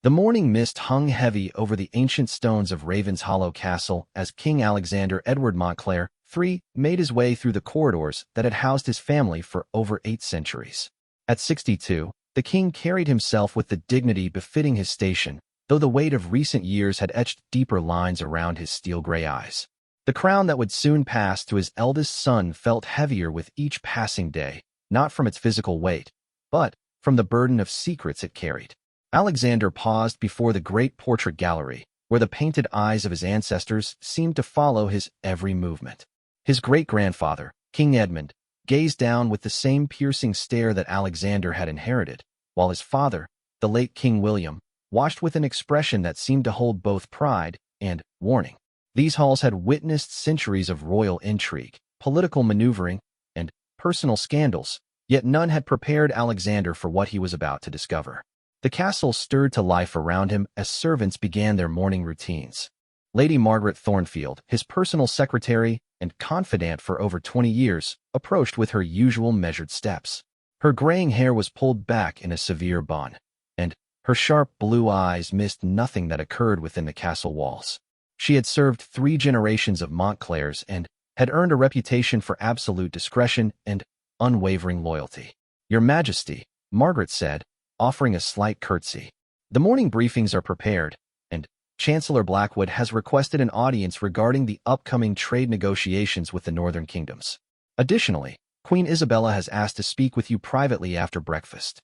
The morning mist hung heavy over the ancient stones of Raven's Hollow Castle as King Alexander Edward Montclair III made his way through the corridors that had housed his family for over 8 centuries. At 62, the king carried himself with the dignity befitting his station, though the weight of recent years had etched deeper lines around his steel-gray eyes. The crown that would soon pass to his eldest son felt heavier with each passing day, not from its physical weight, but from the burden of secrets it carried. Alexander paused before the great portrait gallery, where the painted eyes of his ancestors seemed to follow his every movement. His great-grandfather, King Edmund, gazed down with the same piercing stare that Alexander had inherited, while his father, the late King William, watched with an expression that seemed to hold both pride and warning. These halls had witnessed centuries of royal intrigue, political maneuvering, and personal scandals, yet none had prepared Alexander for what he was about to discover. The castle stirred to life around him as servants began their morning routines. Lady Margaret Thornfield, his personal secretary and confidant for over 20 years, approached with her usual measured steps. Her graying hair was pulled back in a severe bun, and her sharp blue eyes missed nothing that occurred within the castle walls. She had served 3 generations of Montclairs and had earned a reputation for absolute discretion and unwavering loyalty. "Your Majesty," Margaret said, offering a slight curtsy. "The morning briefings are prepared, and Chancellor Blackwood has requested an audience regarding the upcoming trade negotiations with the northern kingdoms. Additionally, Queen Isabella has asked to speak with you privately after breakfast."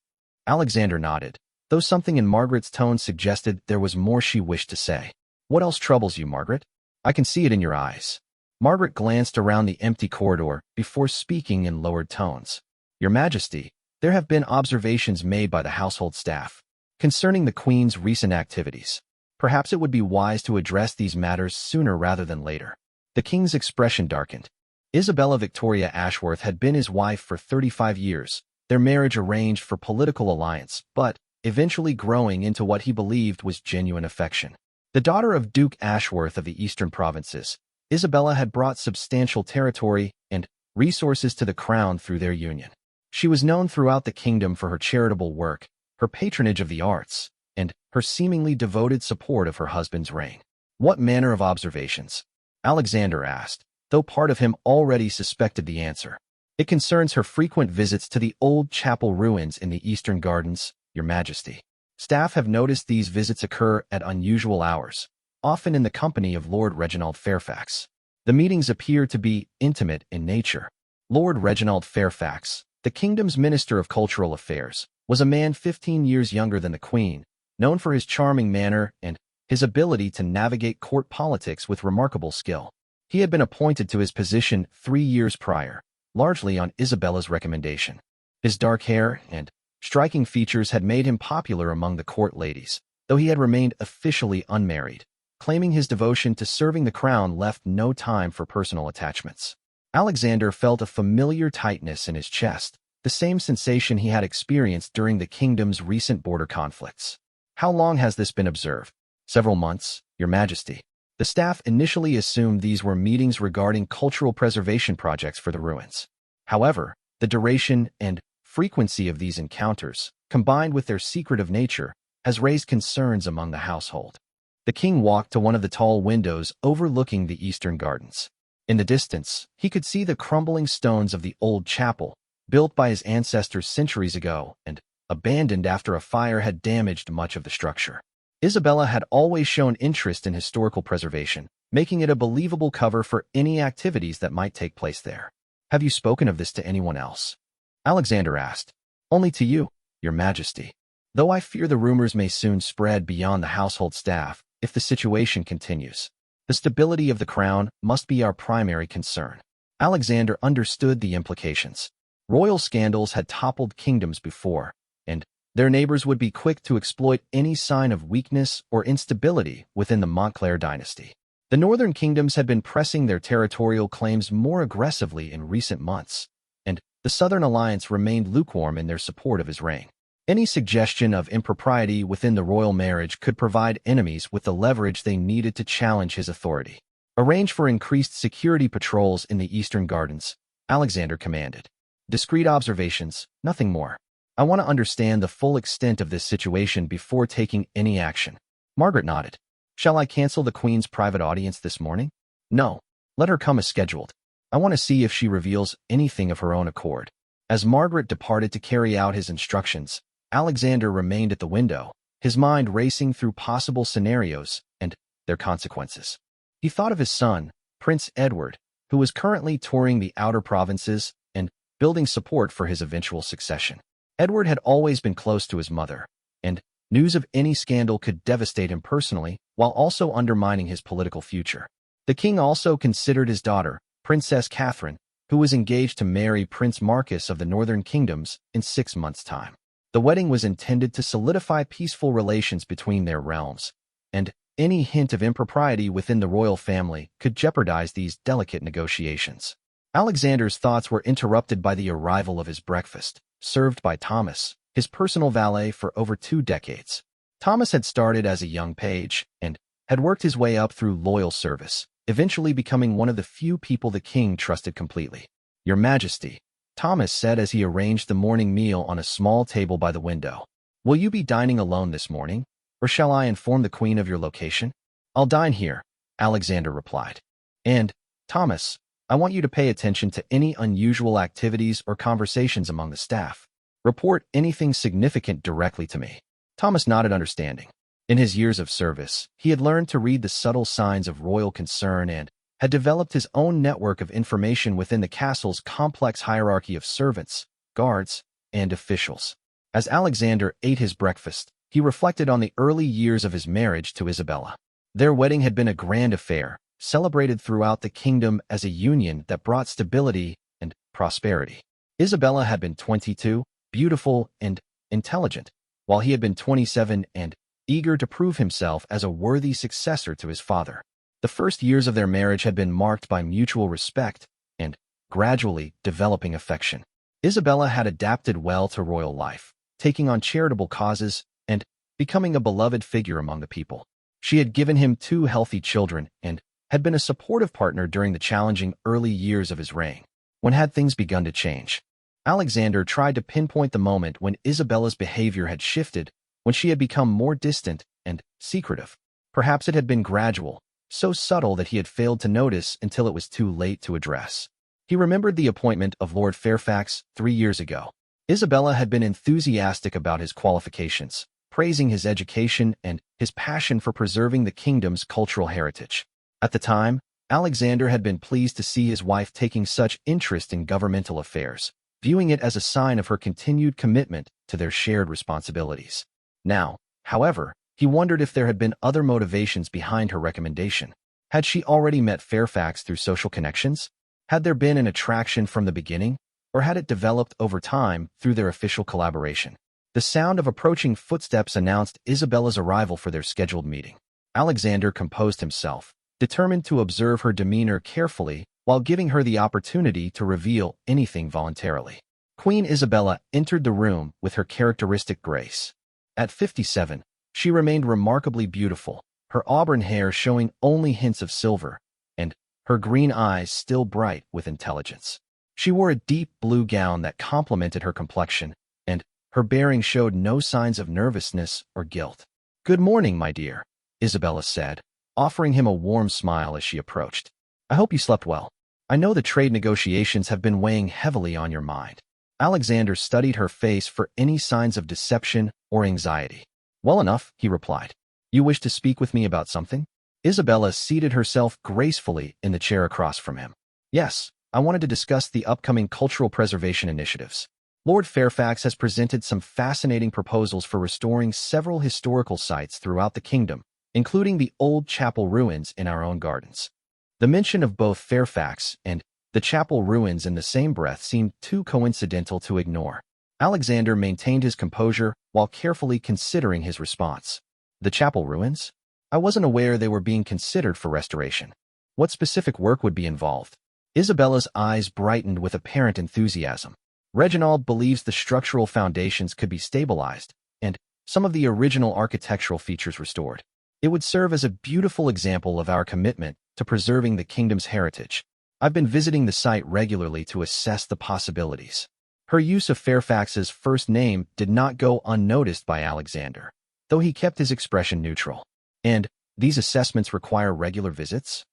Alexander nodded, though something in Margaret's tone suggested there was more she wished to say. "What else troubles you, Margaret? I can see it in your eyes." Margaret glanced around the empty corridor before speaking in lowered tones. "Your Majesty, there have been observations made by the household staff concerning the Queen's recent activities. Perhaps it would be wise to address these matters sooner rather than later." The king's expression darkened. Isabella Victoria Ashworth had been his wife for 35 years, their marriage arranged for political alliance, but eventually growing into what he believed was genuine affection. The daughter of Duke Ashworth of the Eastern Provinces, Isabella had brought substantial territory and resources to the crown through their union. She was known throughout the kingdom for her charitable work, her patronage of the arts, and her seemingly devoted support of her husband's reign. "What manner of observations?" Alexander asked, though part of him already suspected the answer. "It concerns her frequent visits to the old chapel ruins in the Eastern Gardens, Your Majesty. Staff have noticed these visits occur at unusual hours, often in the company of Lord Reginald Fairfax. The meetings appear to be intimate in nature." Lord Reginald Fairfax, the kingdom's Minister of Cultural Affairs, was a man 15 years younger than the Queen, known for his charming manner and his ability to navigate court politics with remarkable skill. He had been appointed to his position 3 years prior, largely on Isabella's recommendation. His dark hair and striking features had made him popular among the court ladies, though he had remained officially unmarried, claiming his devotion to serving the crown left no time for personal attachments. Alexander felt a familiar tightness in his chest, the same sensation he had experienced during the kingdom's recent border conflicts. "How long has this been observed?" "Several months, Your Majesty." The staff initially assumed these were meetings regarding cultural preservation projects for the ruins. However, the duration and frequency of these encounters, combined with their secretive nature, has raised concerns among the household. The king walked to one of the tall windows overlooking the eastern gardens. In the distance, he could see the crumbling stones of the old chapel, built by his ancestors centuries ago and abandoned after a fire had damaged much of the structure. Isabella had always shown interest in historical preservation, making it a believable cover for any activities that might take place there. "Have you spoken of this to anyone else?" Alexander asked. "Only to you, Your Majesty. Though I fear the rumors may soon spread beyond the household staff if the situation continues. The stability of the crown must be our primary concern." Alexander understood the implications. Royal scandals had toppled kingdoms before, and their neighbors would be quick to exploit any sign of weakness or instability within the Montclair dynasty. The northern kingdoms had been pressing their territorial claims more aggressively in recent months, and the Southern Alliance remained lukewarm in their support of his reign. Any suggestion of impropriety within the royal marriage could provide enemies with the leverage they needed to challenge his authority. "Arrange for increased security patrols in the Eastern Gardens," Alexander commanded. "Discreet observations, nothing more." I want to understand the full extent of this situation before taking any action. Margaret nodded. Shall I cancel the Queen's private audience this morning? No. Let her come as scheduled. I want to see if she reveals anything of her own accord. As Margaret departed to carry out his instructions, Alexander remained at the window, his mind racing through possible scenarios and their consequences. He thought of his son, Prince Edward, who was currently touring the outer provinces and building support for his eventual succession. Edward had always been close to his mother, and news of any scandal could devastate him personally while also undermining his political future. The king also considered his daughter, Princess Catherine, who was engaged to marry Prince Marcus of the Northern Kingdoms in 6 months' time. The wedding was intended to solidify peaceful relations between their realms, and any hint of impropriety within the royal family could jeopardize these delicate negotiations. Alexander's thoughts were interrupted by the arrival of his breakfast, served by Thomas, his personal valet for over 2 decades. Thomas had started as a young page and had worked his way up through loyal service, eventually becoming one of the few people the king trusted completely. "Your Majesty," Thomas said as he arranged the morning meal on a small table by the window. "Will you be dining alone this morning, or shall I inform the Queen of your location?" "I'll dine here," Alexander replied. "And, Thomas, I want you to pay attention to any unusual activities or conversations among the staff. Report anything significant directly to me." Thomas nodded understanding. In his years of service, he had learned to read the subtle signs of royal concern and had developed his own network of information within the castle's complex hierarchy of servants, guards, and officials. As Alexander ate his breakfast, he reflected on the early years of his marriage to Isabella. Their wedding had been a grand affair, celebrated throughout the kingdom as a union that brought stability and prosperity. Isabella had been 22, beautiful and intelligent, while he had been 27 and eager to prove himself as a worthy successor to his father. The first years of their marriage had been marked by mutual respect and gradually developing affection. Isabella had adapted well to royal life, taking on charitable causes and becoming a beloved figure among the people. She had given him 2 healthy children and had been a supportive partner during the challenging early years of his reign. When had things begun to change? Alexander tried to pinpoint the moment when Isabella's behavior had shifted, when she had become more distant and secretive. Perhaps it had been gradual, so subtle that he had failed to notice until it was too late to address. He remembered the appointment of Lord Fairfax 3 years ago. Isabella had been enthusiastic about his qualifications, praising his education and his passion for preserving the kingdom's cultural heritage. At the time, Alexander had been pleased to see his wife taking such interest in governmental affairs, viewing it as a sign of her continued commitment to their shared responsibilities. Now, however, he wondered if there had been other motivations behind her recommendation. Had she already met Fairfax through social connections? Had there been an attraction from the beginning, or had it developed over time through their official collaboration? The sound of approaching footsteps announced Isabella's arrival for their scheduled meeting. Alexander composed himself, determined to observe her demeanor carefully while giving her the opportunity to reveal anything voluntarily. Queen Isabella entered the room with her characteristic grace. At 57, she remained remarkably beautiful, her auburn hair showing only hints of silver, and her green eyes still bright with intelligence. She wore a deep blue gown that complemented her complexion, and her bearing showed no signs of nervousness or guilt. "Good morning, my dear," Isabella said, offering him a warm smile as she approached. "I hope you slept well. I know the trade negotiations have been weighing heavily on your mind." Alexander studied her face for any signs of deception or anxiety. "Well enough," he replied. "You wish to speak with me about something?" Isabella seated herself gracefully in the chair across from him. "Yes, I wanted to discuss the upcoming cultural preservation initiatives. Lord Fairfax has presented some fascinating proposals for restoring several historical sites throughout the kingdom, including the old chapel ruins in our own gardens." The mention of both Fairfax and the chapel ruins in the same breath seemed too coincidental to ignore. Alexander maintained his composure while carefully considering his response. "The chapel ruins? I wasn't aware they were being considered for restoration. What specific work would be involved?" Isabella's eyes brightened with apparent enthusiasm. "Reginald believes the structural foundations could be stabilized and some of the original architectural features restored. It would serve as a beautiful example of our commitment to preserving the kingdom's heritage. I've been visiting the site regularly to assess the possibilities." Her use of Fairfax's first name did not go unnoticed by Alexander, though he kept his expression neutral. And these assessments require regular visits?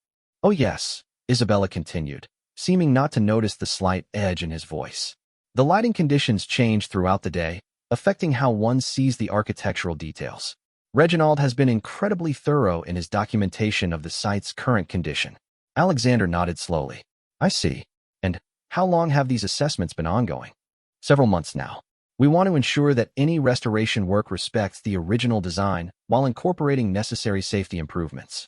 Oh yes, Isabella continued, seeming not to notice the slight edge in his voice. The lighting conditions change throughout the day, affecting how one sees the architectural details. Reginald has been incredibly thorough in his documentation of the site's current condition. Alexander nodded slowly. I see. And how long have these assessments been ongoing? Several months now. We want to ensure that any restoration work respects the original design while incorporating necessary safety improvements.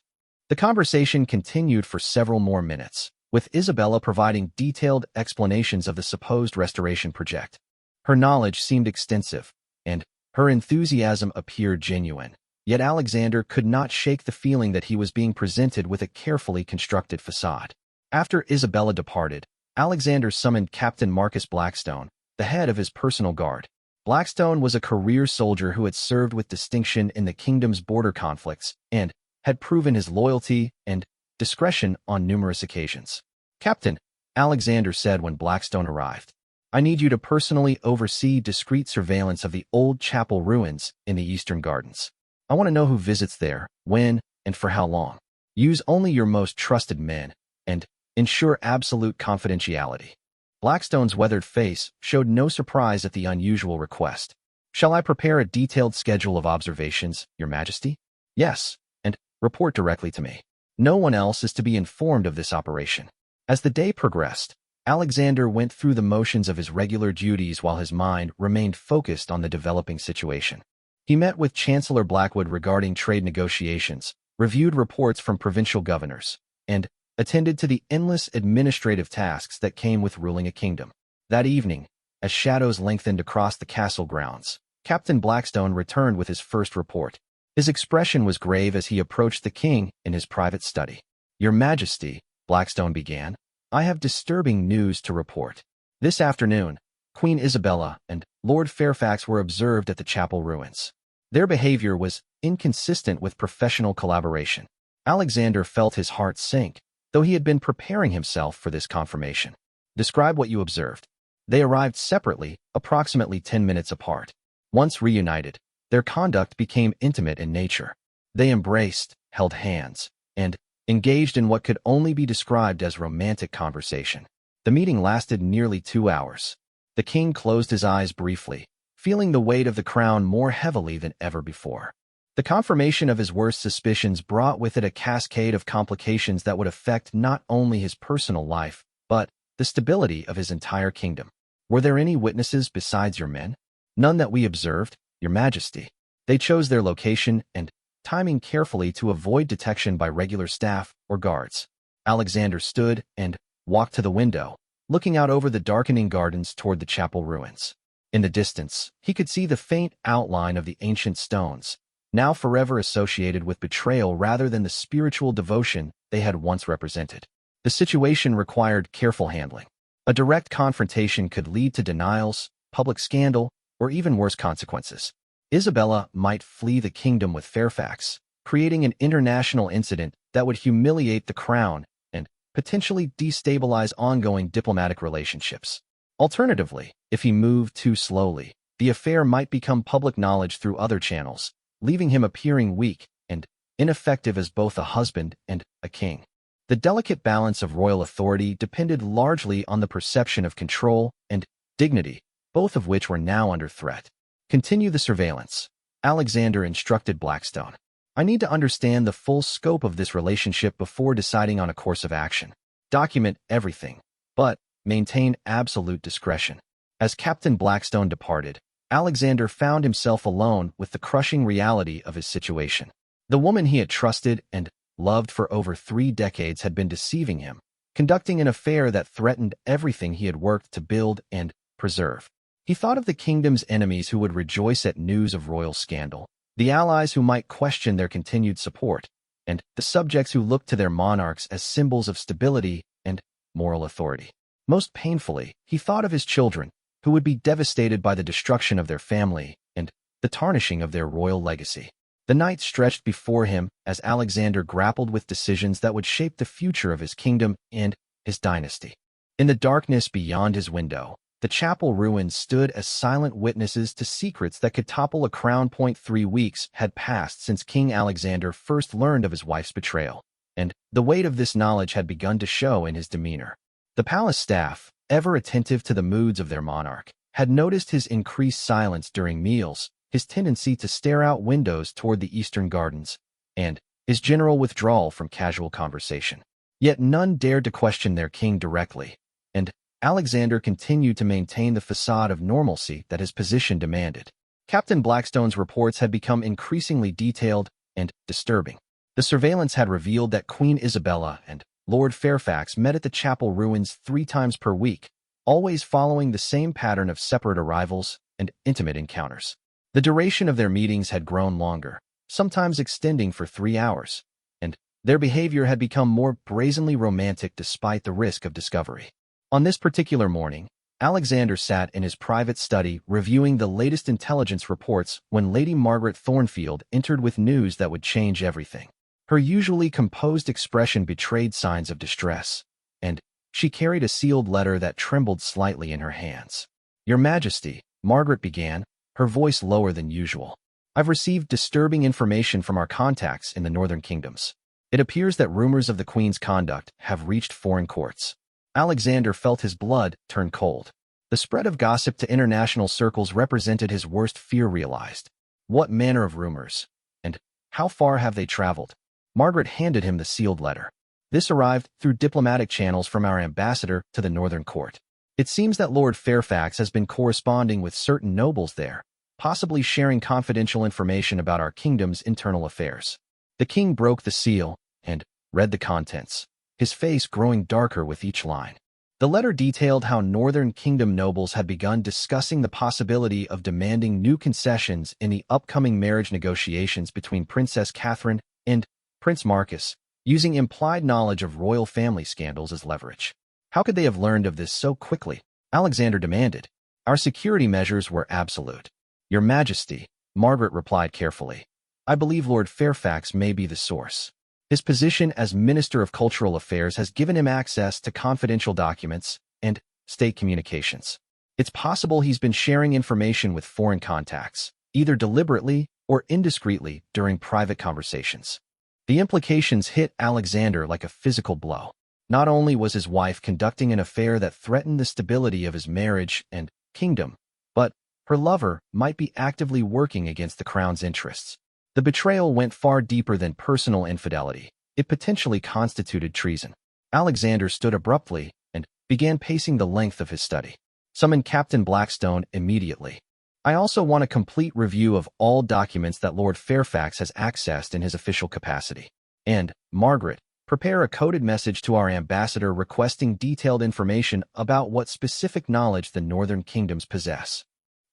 The conversation continued for several more minutes, with Isabella providing detailed explanations of the supposed restoration project. Her knowledge seemed extensive, and her enthusiasm appeared genuine, yet Alexander could not shake the feeling that he was being presented with a carefully constructed facade. After Isabella departed, Alexander summoned Captain Marcus Blackstone, the head of his personal guard. Blackstone was a career soldier who had served with distinction in the kingdom's border conflicts and had proven his loyalty and discretion on numerous occasions. Captain, Alexander said when Blackstone arrived, I need you to personally oversee discreet surveillance of the old chapel ruins in the Eastern Gardens. I want to know who visits there, when, and for how long. Use only your most trusted men, and ensure absolute confidentiality. Blackstone's weathered face showed no surprise at the unusual request. Shall I prepare a detailed schedule of observations, Your Majesty? Yes, and report directly to me. No one else is to be informed of this operation. As the day progressed, Alexander went through the motions of his regular duties while his mind remained focused on the developing situation. He met with Chancellor Blackwood regarding trade negotiations, reviewed reports from provincial governors, and attended to the endless administrative tasks that came with ruling a kingdom. That evening, as shadows lengthened across the castle grounds, Captain Blackstone returned with his first report. His expression was grave as he approached the king in his private study. Your Majesty, Blackstone began, I have disturbing news to report. This afternoon, Queen Isabella and Lord Fairfax were observed at the chapel ruins. Their behavior was inconsistent with professional collaboration. Alexander felt his heart sink, though he had been preparing himself for this confirmation. Describe what you observed. They arrived separately, approximately 10 minutes apart. Once reunited, their conduct became intimate in nature. They embraced, held hands, and engaged in what could only be described as romantic conversation. The meeting lasted nearly 2 hours. The king closed his eyes briefly, feeling the weight of the crown more heavily than ever before. The confirmation of his worst suspicions brought with it a cascade of complications that would affect not only his personal life, but the stability of his entire kingdom. Were there any witnesses besides your men? None that we observed, Your Majesty. They chose their location and timing carefully to avoid detection by regular staff or guards. Alexander stood and walked to the window, looking out over the darkening gardens toward the chapel ruins. In the distance, he could see the faint outline of the ancient stones, now forever associated with betrayal rather than the spiritual devotion they had once represented. The situation required careful handling. A direct confrontation could lead to denials, public scandal, or even worse consequences. Isabella might flee the kingdom with Fairfax, creating an international incident that would humiliate the crown and potentially destabilize ongoing diplomatic relationships. Alternatively, if he moved too slowly, the affair might become public knowledge through other channels, leaving him appearing weak and ineffective as both a husband and a king. The delicate balance of royal authority depended largely on the perception of control and dignity, both of which were now under threat. Continue the surveillance, Alexander instructed Blackstone. I need to understand the full scope of this relationship before deciding on a course of action. Document everything, but maintain absolute discretion. As Captain Blackstone departed, Alexander found himself alone with the crushing reality of his situation. The woman he had trusted and loved for over 3 decades had been deceiving him, conducting an affair that threatened everything he had worked to build and preserve. He thought of the kingdom's enemies who would rejoice at news of royal scandal, the allies who might question their continued support, and the subjects who looked to their monarchs as symbols of stability and moral authority. Most painfully, he thought of his children, who would be devastated by the destruction of their family and the tarnishing of their royal legacy. The night stretched before him as Alexander grappled with decisions that would shape the future of his kingdom and his dynasty. In the darkness beyond his window, The chapel ruins stood as silent witnesses to secrets that could topple a crown. 3 weeks had passed since King Alexander first learned of his wife's betrayal, and the weight of this knowledge had begun to show in his demeanor. The palace staff, ever attentive to the moods of their monarch, had noticed his increased silence during meals, his tendency to stare out windows toward the eastern gardens, and his general withdrawal from casual conversation. Yet none dared to question their king directly, and Alexander continued to maintain the facade of normalcy that his position demanded. Captain Blackstone's reports had become increasingly detailed and disturbing. The surveillance had revealed that Queen Isabella and Lord Fairfax met at the chapel ruins 3 times per week, always following the same pattern of separate arrivals and intimate encounters. The duration of their meetings had grown longer, sometimes extending for 3 hours, and their behavior had become more brazenly romantic despite the risk of discovery. On this particular morning, Alexander sat in his private study reviewing the latest intelligence reports when Lady Margaret Thornfield entered with news that would change everything. Her usually composed expression betrayed signs of distress, and she carried a sealed letter that trembled slightly in her hands. "Your Majesty," Margaret began, her voice lower than usual. "I've received disturbing information from our contacts in the northern kingdoms. It appears that rumors of the Queen's conduct have reached foreign courts." Alexander felt his blood turn cold. The spread of gossip to international circles represented his worst fear realized. What manner of rumors? And how far have they traveled? Margaret handed him the sealed letter. "This arrived through diplomatic channels from our ambassador to the northern court. It seems that Lord Fairfax has been corresponding with certain nobles there, possibly sharing confidential information about our kingdom's internal affairs." The king broke the seal and read the contents, his face growing darker with each line. The letter detailed how Northern Kingdom nobles had begun discussing the possibility of demanding new concessions in the upcoming marriage negotiations between Princess Catherine and Prince Marcus, using implied knowledge of royal family scandals as leverage. How could they have learned of this so quickly? Alexander demanded. "Our security measures were absolute." "Your Majesty," Margaret replied carefully, "I believe Lord Fairfax may be the source. His position as Minister of Cultural Affairs has given him access to confidential documents and state communications. It's possible he's been sharing information with foreign contacts, either deliberately or indiscreetly during private conversations." The implications hit Alexander like a physical blow. Not only was his wife conducting an affair that threatened the stability of his marriage and kingdom, but her lover might be actively working against the crown's interests. The betrayal went far deeper than personal infidelity. It potentially constituted treason. Alexander stood abruptly and began pacing the length of his study. "Summon Captain Blackstone immediately. I also want a complete review of all documents that Lord Fairfax has accessed in his official capacity. And, Margaret, prepare a coded message to our ambassador requesting detailed information about what specific knowledge the northern kingdoms possess."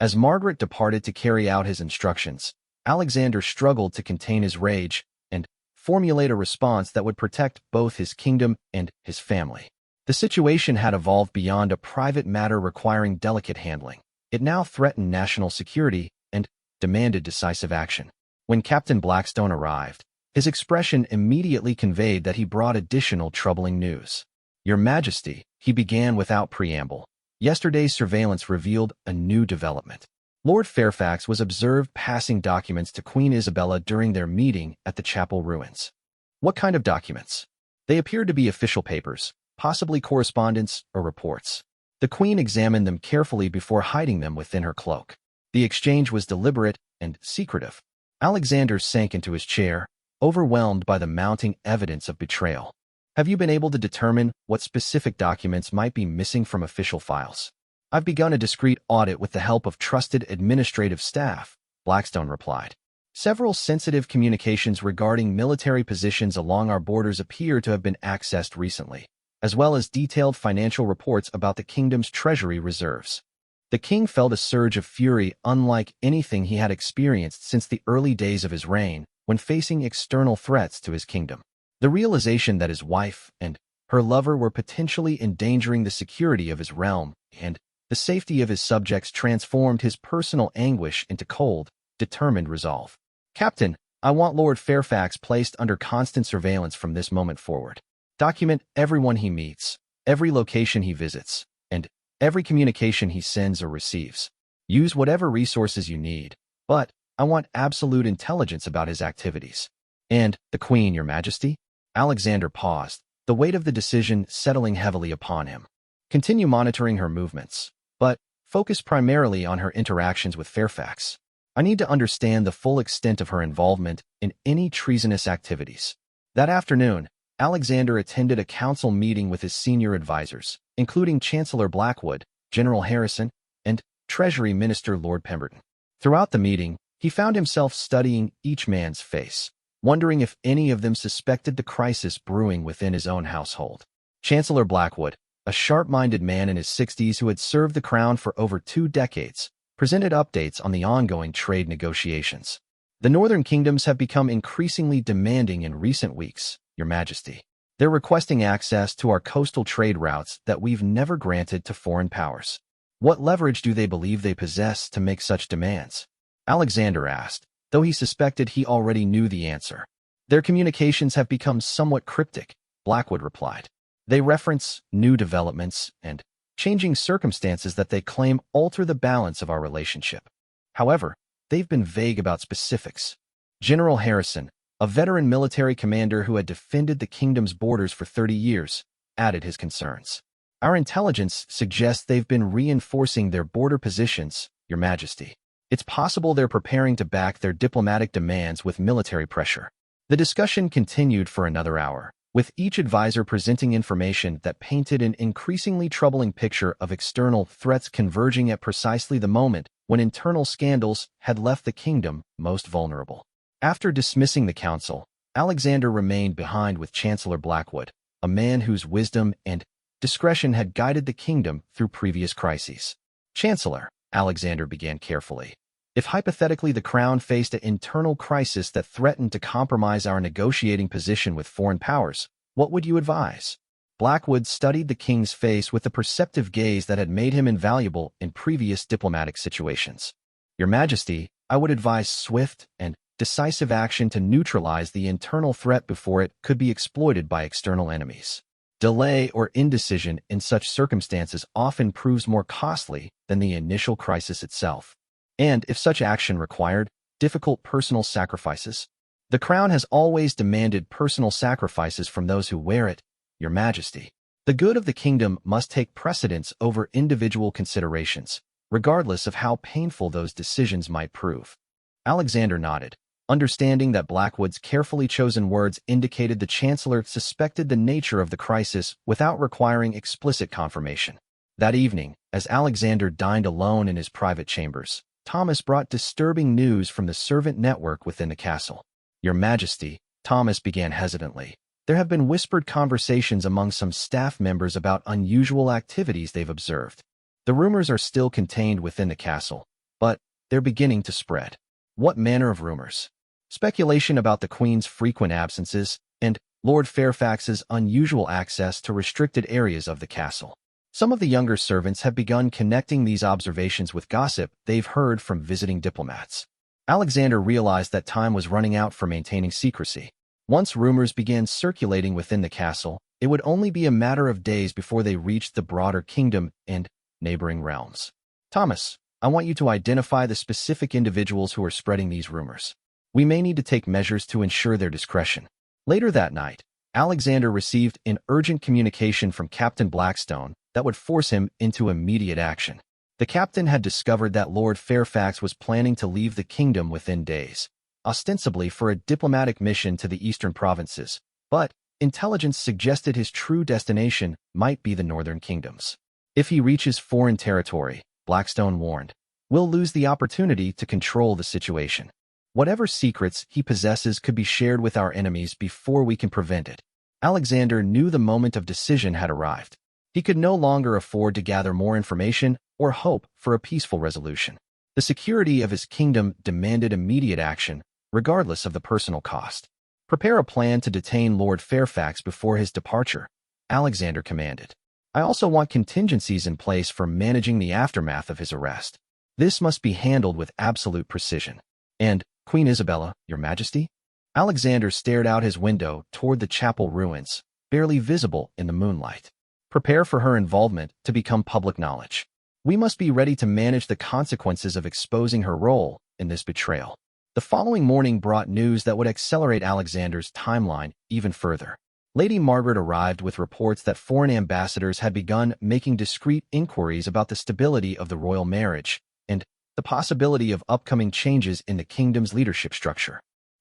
As Margaret departed to carry out his instructions, Alexander struggled to contain his rage and formulate a response that would protect both his kingdom and his family. The situation had evolved beyond a private matter requiring delicate handling. It now threatened national security and demanded decisive action. When Captain Blackstone arrived, his expression immediately conveyed that he brought additional troubling news. "Your Majesty," he began without preamble, "yesterday's surveillance revealed a new development. Lord Fairfax was observed passing documents to Queen Isabella during their meeting at the chapel ruins." "What kind of documents?" "They appeared to be official papers, possibly correspondence or reports. The Queen examined them carefully before hiding them within her cloak. The exchange was deliberate and secretive." Alexander sank into his chair, overwhelmed by the mounting evidence of betrayal. "Have you been able to determine what specific documents might be missing from official files?" "I've begun a discreet audit with the help of trusted administrative staff," Blackstone replied. "Several sensitive communications regarding military positions along our borders appear to have been accessed recently, as well as detailed financial reports about the kingdom's treasury reserves." The king felt a surge of fury unlike anything he had experienced since the early days of his reign when facing external threats to his kingdom. The realization that his wife and her lover were potentially endangering the security of his realm and the safety of his subjects transformed his personal anguish into cold, determined resolve. "Captain, I want Lord Fairfax placed under constant surveillance from this moment forward. Document everyone he meets, every location he visits, and every communication he sends or receives. Use whatever resources you need, but I want absolute intelligence about his activities. And the Queen, Your Majesty? Alexander paused, the weight of the decision settling heavily upon him. Continue monitoring her movements, but focus primarily on her interactions with Fairfax. I need to understand the full extent of her involvement in any treasonous activities. That afternoon, Alexander attended a council meeting with his senior advisors, including Chancellor Blackwood, General Harrison, and Treasury Minister Lord Pemberton. Throughout the meeting, he found himself studying each man's face, wondering if any of them suspected the crisis brewing within his own household. Chancellor Blackwood, a sharp-minded man in his 60s who had served the crown for over 2 decades, presented updates on the ongoing trade negotiations. The northern kingdoms have become increasingly demanding in recent weeks, Your Majesty. They're requesting access to our coastal trade routes that we've never granted to foreign powers. What leverage do they believe they possess to make such demands? Alexander asked, though he suspected he already knew the answer. Their communications have become somewhat cryptic, Blackwood replied. They reference new developments and changing circumstances that they claim alter the balance of our relationship. However, they've been vague about specifics. General Harrison, a veteran military commander who had defended the kingdom's borders for 30 years, added his concerns. Our intelligence suggests they've been reinforcing their border positions, Your Majesty. It's possible they're preparing to back their diplomatic demands with military pressure. The discussion continued for another hour, with each advisor presenting information that painted an increasingly troubling picture of external threats converging at precisely the moment when internal scandals had left the kingdom most vulnerable. After dismissing the council, Alexander remained behind with Chancellor Blackwood, a man whose wisdom and discretion had guided the kingdom through previous crises. Chancellor, Alexander began carefully, if hypothetically the crown faced an internal crisis that threatened to compromise our negotiating position with foreign powers, what would you advise? Blackwood studied the king's face with the perceptive gaze that had made him invaluable in previous diplomatic situations. Your Majesty, I would advise swift and decisive action to neutralize the internal threat before it could be exploited by external enemies. Delay or indecision in such circumstances often proves more costly than the initial crisis itself. And if such action required difficult personal sacrifices, the crown has always demanded personal sacrifices from those who wear it, Your Majesty. The good of the kingdom must take precedence over individual considerations, regardless of how painful those decisions might prove. Alexander nodded, understanding that Blackwood's carefully chosen words indicated the Chancellor suspected the nature of the crisis without requiring explicit confirmation. That evening, as Alexander dined alone in his private chambers, Thomas brought disturbing news from the servant network within the castle. Your Majesty, Thomas began hesitantly, there have been whispered conversations among some staff members about unusual activities they've observed. The rumors are still contained within the castle, but they're beginning to spread. What manner of rumors? Speculation about the Queen's frequent absences and Lord Fairfax's unusual access to restricted areas of the castle. Some of the younger servants have begun connecting these observations with gossip they've heard from visiting diplomats. Alexander realized that time was running out for maintaining secrecy. Once rumors began circulating within the castle, it would only be a matter of days before they reached the broader kingdom and neighboring realms. Thomas, I want you to identify the specific individuals who are spreading these rumors. We may need to take measures to ensure their discretion. Later that night, Alexander received an urgent communication from Captain Blackstone that would force him into immediate action. The captain had discovered that Lord Fairfax was planning to leave the kingdom within days, ostensibly for a diplomatic mission to the eastern provinces, but intelligence suggested his true destination might be the northern kingdoms. If he reaches foreign territory, Blackstone warned, we'll lose the opportunity to control the situation. Whatever secrets he possesses could be shared with our enemies before we can prevent it. Alexander knew the moment of decision had arrived. He could no longer afford to gather more information or hope for a peaceful resolution. The security of his kingdom demanded immediate action, regardless of the personal cost. Prepare a plan to detain Lord Fairfax before his departure, Alexander commanded. I also want contingencies in place for managing the aftermath of his arrest. This must be handled with absolute precision. And, Queen Isabella, Your Majesty? Alexander stared out his window toward the chapel ruins, barely visible in the moonlight. prepare for her involvement to become public knowledge. We must be ready to manage the consequences of exposing her role in this betrayal. The following morning brought news that would accelerate Alexander's timeline even further. Lady Margaret arrived with reports that foreign ambassadors had begun making discreet inquiries about the stability of the royal marriage and the possibility of upcoming changes in the kingdom's leadership structure.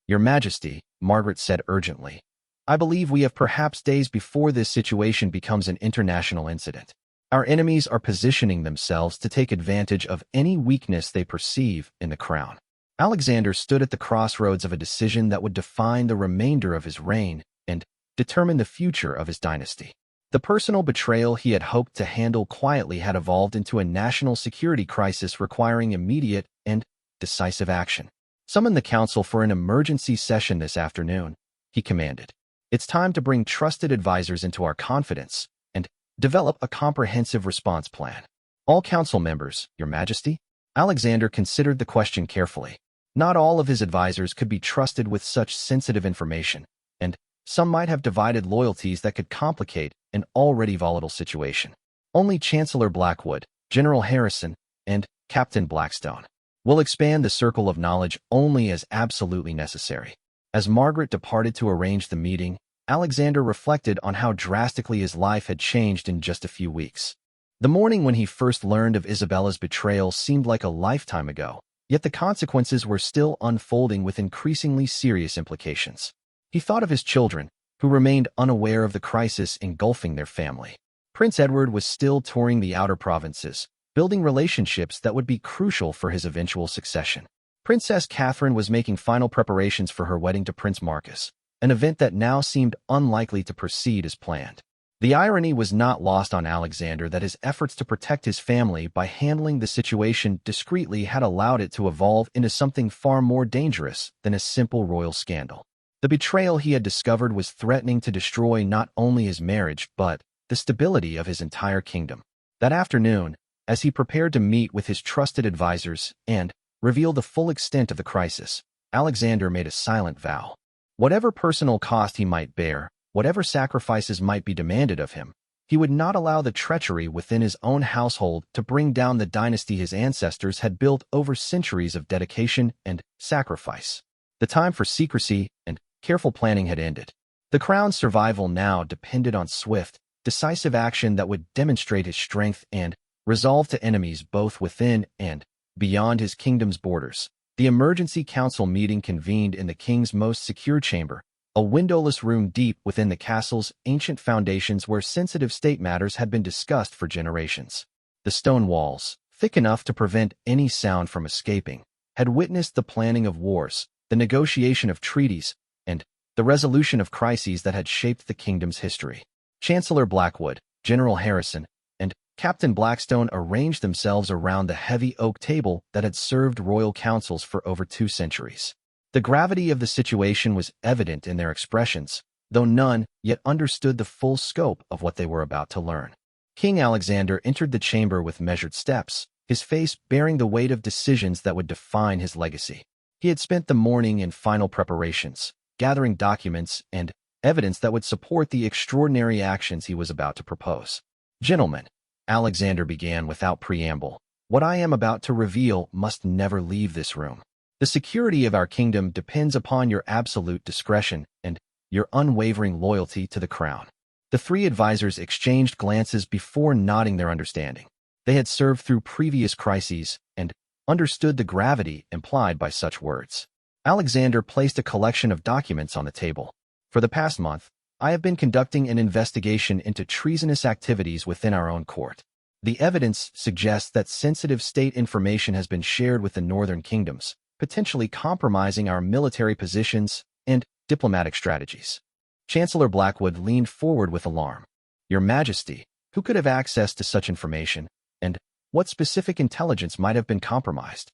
Your Majesty, Margaret said urgently, I believe we have perhaps days before this situation becomes an international incident. Our enemies are positioning themselves to take advantage of any weakness they perceive in the crown. Alexander stood at the crossroads of a decision that would define the remainder of his reign and determine the future of his dynasty. The personal betrayal he had hoped to handle quietly had evolved into a national security crisis requiring immediate and decisive action. Summon the council for an emergency session this afternoon, he commanded. It's time to bring trusted advisors into our confidence and develop a comprehensive response plan. All council members, Your Majesty? Alexander considered the question carefully. Not all of his advisors could be trusted with such sensitive information, and some might have divided loyalties that could complicate an already volatile situation. Only Chancellor Blackwood, General Harrison, and Captain Blackstone will expand the circle of knowledge only as absolutely necessary. As Margaret departed to arrange the meeting, Alexander reflected on how drastically his life had changed in just a few weeks. The morning when he first learned of Isabella's betrayal seemed like a lifetime ago, yet the consequences were still unfolding with increasingly serious implications. He thought of his children, who remained unaware of the crisis engulfing their family. Prince Edward was still touring the outer provinces, building relationships that would be crucial for his eventual succession. Princess Catherine was making final preparations for her wedding to Prince Marcus, an event that now seemed unlikely to proceed as planned. The irony was not lost on Alexander that his efforts to protect his family by handling the situation discreetly had allowed it to evolve into something far more dangerous than a simple royal scandal. The betrayal he had discovered was threatening to destroy not only his marriage but the stability of his entire kingdom. That afternoon, as he prepared to meet with his trusted advisors and reveal the full extent of the crisis, Alexander made a silent vow. Whatever personal cost he might bear, whatever sacrifices might be demanded of him, he would not allow the treachery within his own household to bring down the dynasty his ancestors had built over centuries of dedication and sacrifice. The time for secrecy and careful planning had ended. The crown's survival now depended on swift, decisive action that would demonstrate his strength and resolve to enemies both within and beyond his kingdom's borders. The emergency council meeting convened in the king's most secure chamber, a windowless room deep within the castle's ancient foundations where sensitive state matters had been discussed for generations. The stone walls, thick enough to prevent any sound from escaping, had witnessed the planning of wars, the negotiation of treaties, and the resolution of crises that had shaped the kingdom's history. Chancellor Blackwood, General Harrison, and Captain Blackstone arranged themselves around the heavy oak table that had served royal councils for over 2 centuries. The gravity of the situation was evident in their expressions, though none yet understood the full scope of what they were about to learn. King Alexander entered the chamber with measured steps, his face bearing the weight of decisions that would define his legacy. He had spent the morning in final preparations, gathering documents and evidence that would support the extraordinary actions he was about to propose. Gentlemen, Alexander began without preamble, what I am about to reveal must never leave this room. The security of our kingdom depends upon your absolute discretion and your unwavering loyalty to the crown. The 3 advisors exchanged glances before nodding their understanding. They had served through previous crises and understood the gravity implied by such words. Alexander placed a collection of documents on the table. For the past month, I have been conducting an investigation into treasonous activities within our own court. The evidence suggests that sensitive state information has been shared with the northern kingdoms, potentially compromising our military positions and diplomatic strategies. Chancellor Blackwood leaned forward with alarm. Your Majesty, who could have access to such information, and what specific intelligence might have been compromised?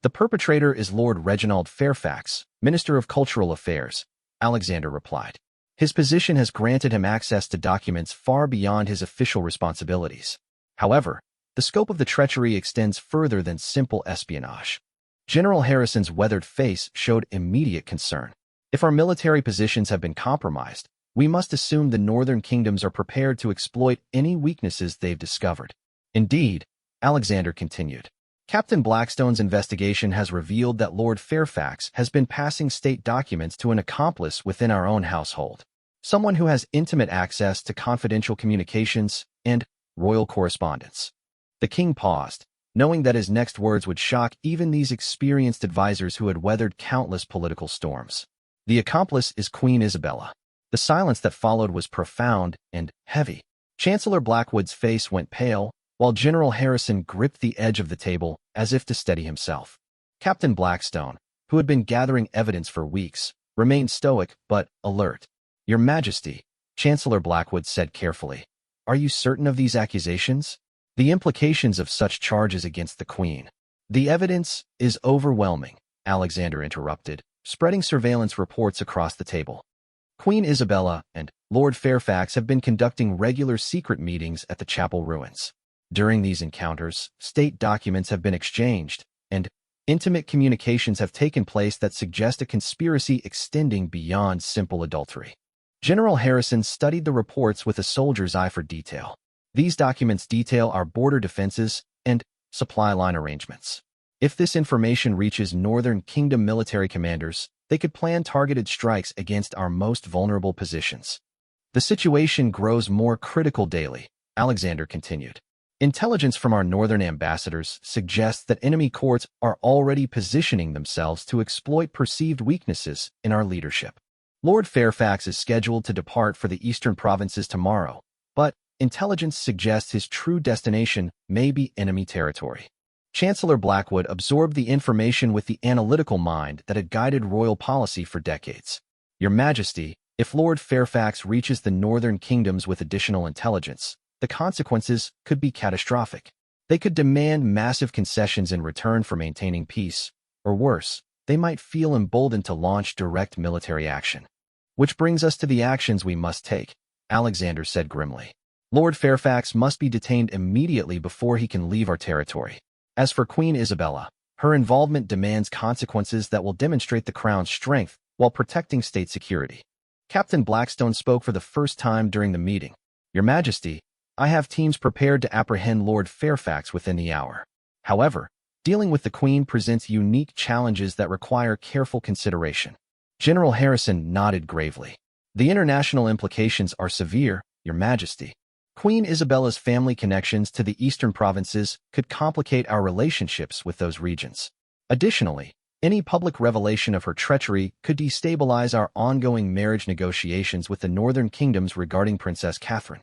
The perpetrator is Lord Reginald Fairfax, Minister of Cultural Affairs, Alexander replied. His position has granted him access to documents far beyond his official responsibilities. However, the scope of the treachery extends further than simple espionage. General Harrison's weathered face showed immediate concern. If our military positions have been compromised, We must assume the northern kingdoms are prepared to exploit any weaknesses they've discovered. Indeed, Alexander continued, Captain Blackstone's investigation has revealed that Lord Fairfax has been passing state documents to an accomplice within our own household, someone who has intimate access to confidential communications and royal correspondence. The king paused, knowing that his next words would shock even these experienced advisors who had weathered countless political storms. The accomplice is Queen Isabella. The silence that followed was profound and heavy. Chancellor Blackwood's face went pale, while General Harrison gripped the edge of the table as if to steady himself. Captain Blackstone, who had been gathering evidence for weeks, remained stoic but alert. Your Majesty, Chancellor Blackwood said carefully, are you certain of these accusations? The implications of such charges against the Queen. The evidence is overwhelming, Alexander interrupted, spreading surveillance reports across the table. Queen Isabella and Lord Fairfax have been conducting regular secret meetings at the chapel ruins. During these encounters, state documents have been exchanged, and intimate communications have taken place that suggest a conspiracy extending beyond simple adultery. General Harrison studied the reports with a soldier's eye for detail. These documents detail our border defenses and supply line arrangements. If this information reaches Northern Kingdom military commanders, they could plan targeted strikes against our most vulnerable positions. The situation grows more critical daily, Alexander continued. Intelligence from our northern ambassadors suggests that enemy courts are already positioning themselves to exploit perceived weaknesses in our leadership. Lord Fairfax is scheduled to depart for the eastern provinces tomorrow, but intelligence suggests his true destination may be enemy territory. Chancellor Blackwood absorbed the information with the analytical mind that had guided royal policy for decades. Your Majesty, if Lord Fairfax reaches the northern kingdoms with additional intelligence, the consequences could be catastrophic. They could demand massive concessions in return for maintaining peace, or worse, they might feel emboldened to launch direct military action. Which brings us to the actions we must take, Alexander said grimly. Lord Fairfax must be detained immediately before he can leave our territory. As for Queen Isabella, her involvement demands consequences that will demonstrate the Crown's strength while protecting state security. Captain Blackstone spoke for the first time during the meeting. Your Majesty, I have teams prepared to apprehend Lord Fairfax within the hour. However, dealing with the Queen presents unique challenges that require careful consideration. General Harrison nodded gravely. The international implications are severe, Your Majesty. Queen Isabella's family connections to the eastern provinces could complicate our relationships with those regions. Additionally, any public revelation of her treachery could destabilize our ongoing marriage negotiations with the northern kingdoms regarding Princess Catherine.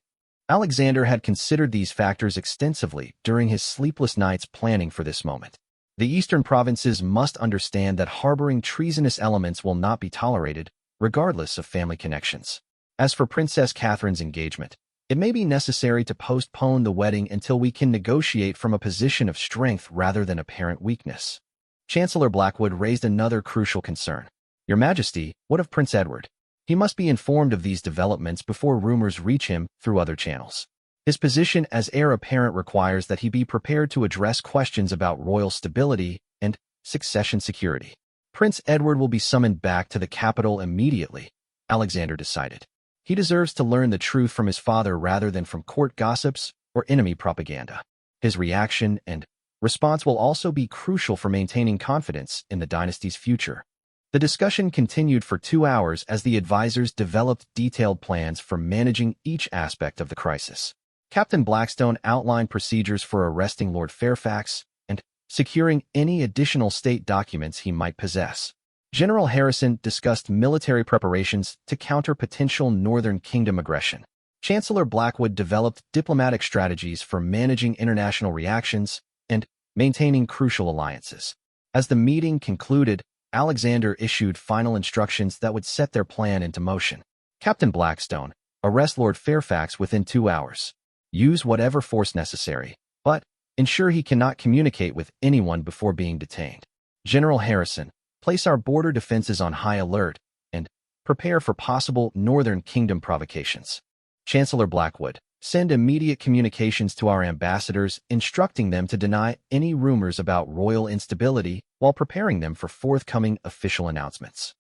Alexander had considered these factors extensively during his sleepless nights planning for this moment. The eastern provinces must understand that harboring treasonous elements will not be tolerated, regardless of family connections. As for Princess Catherine's engagement, it may be necessary to postpone the wedding until we can negotiate from a position of strength rather than apparent weakness. Chancellor Blackwood raised another crucial concern. Your Majesty, what of Prince Edward? He must be informed of these developments before rumors reach him through other channels. His position as heir apparent requires that he be prepared to address questions about royal stability and succession security. Prince Edward will be summoned back to the capital immediately, Alexander decided. He deserves to learn the truth from his father rather than from court gossips or enemy propaganda. His reaction and response will also be crucial for maintaining confidence in the dynasty's future. The discussion continued for 2 hours as the advisors developed detailed plans for managing each aspect of the crisis. Captain Blackstone outlined procedures for arresting Lord Fairfax and securing any additional state documents he might possess. General Harrison discussed military preparations to counter potential Northern Kingdom aggression. Chancellor Blackwood developed diplomatic strategies for managing international reactions and maintaining crucial alliances. As the meeting concluded, Alexander issued final instructions that would set their plan into motion. Captain Blackstone, arrest Lord Fairfax within 2 hours. Use whatever force necessary, but ensure he cannot communicate with anyone before being detained. General Harrison, place our border defenses on high alert and prepare for possible Northern Kingdom provocations. Chancellor Blackwood, send immediate communications to our ambassadors instructing them to deny any rumors about royal instability while preparing them for forthcoming official announcements.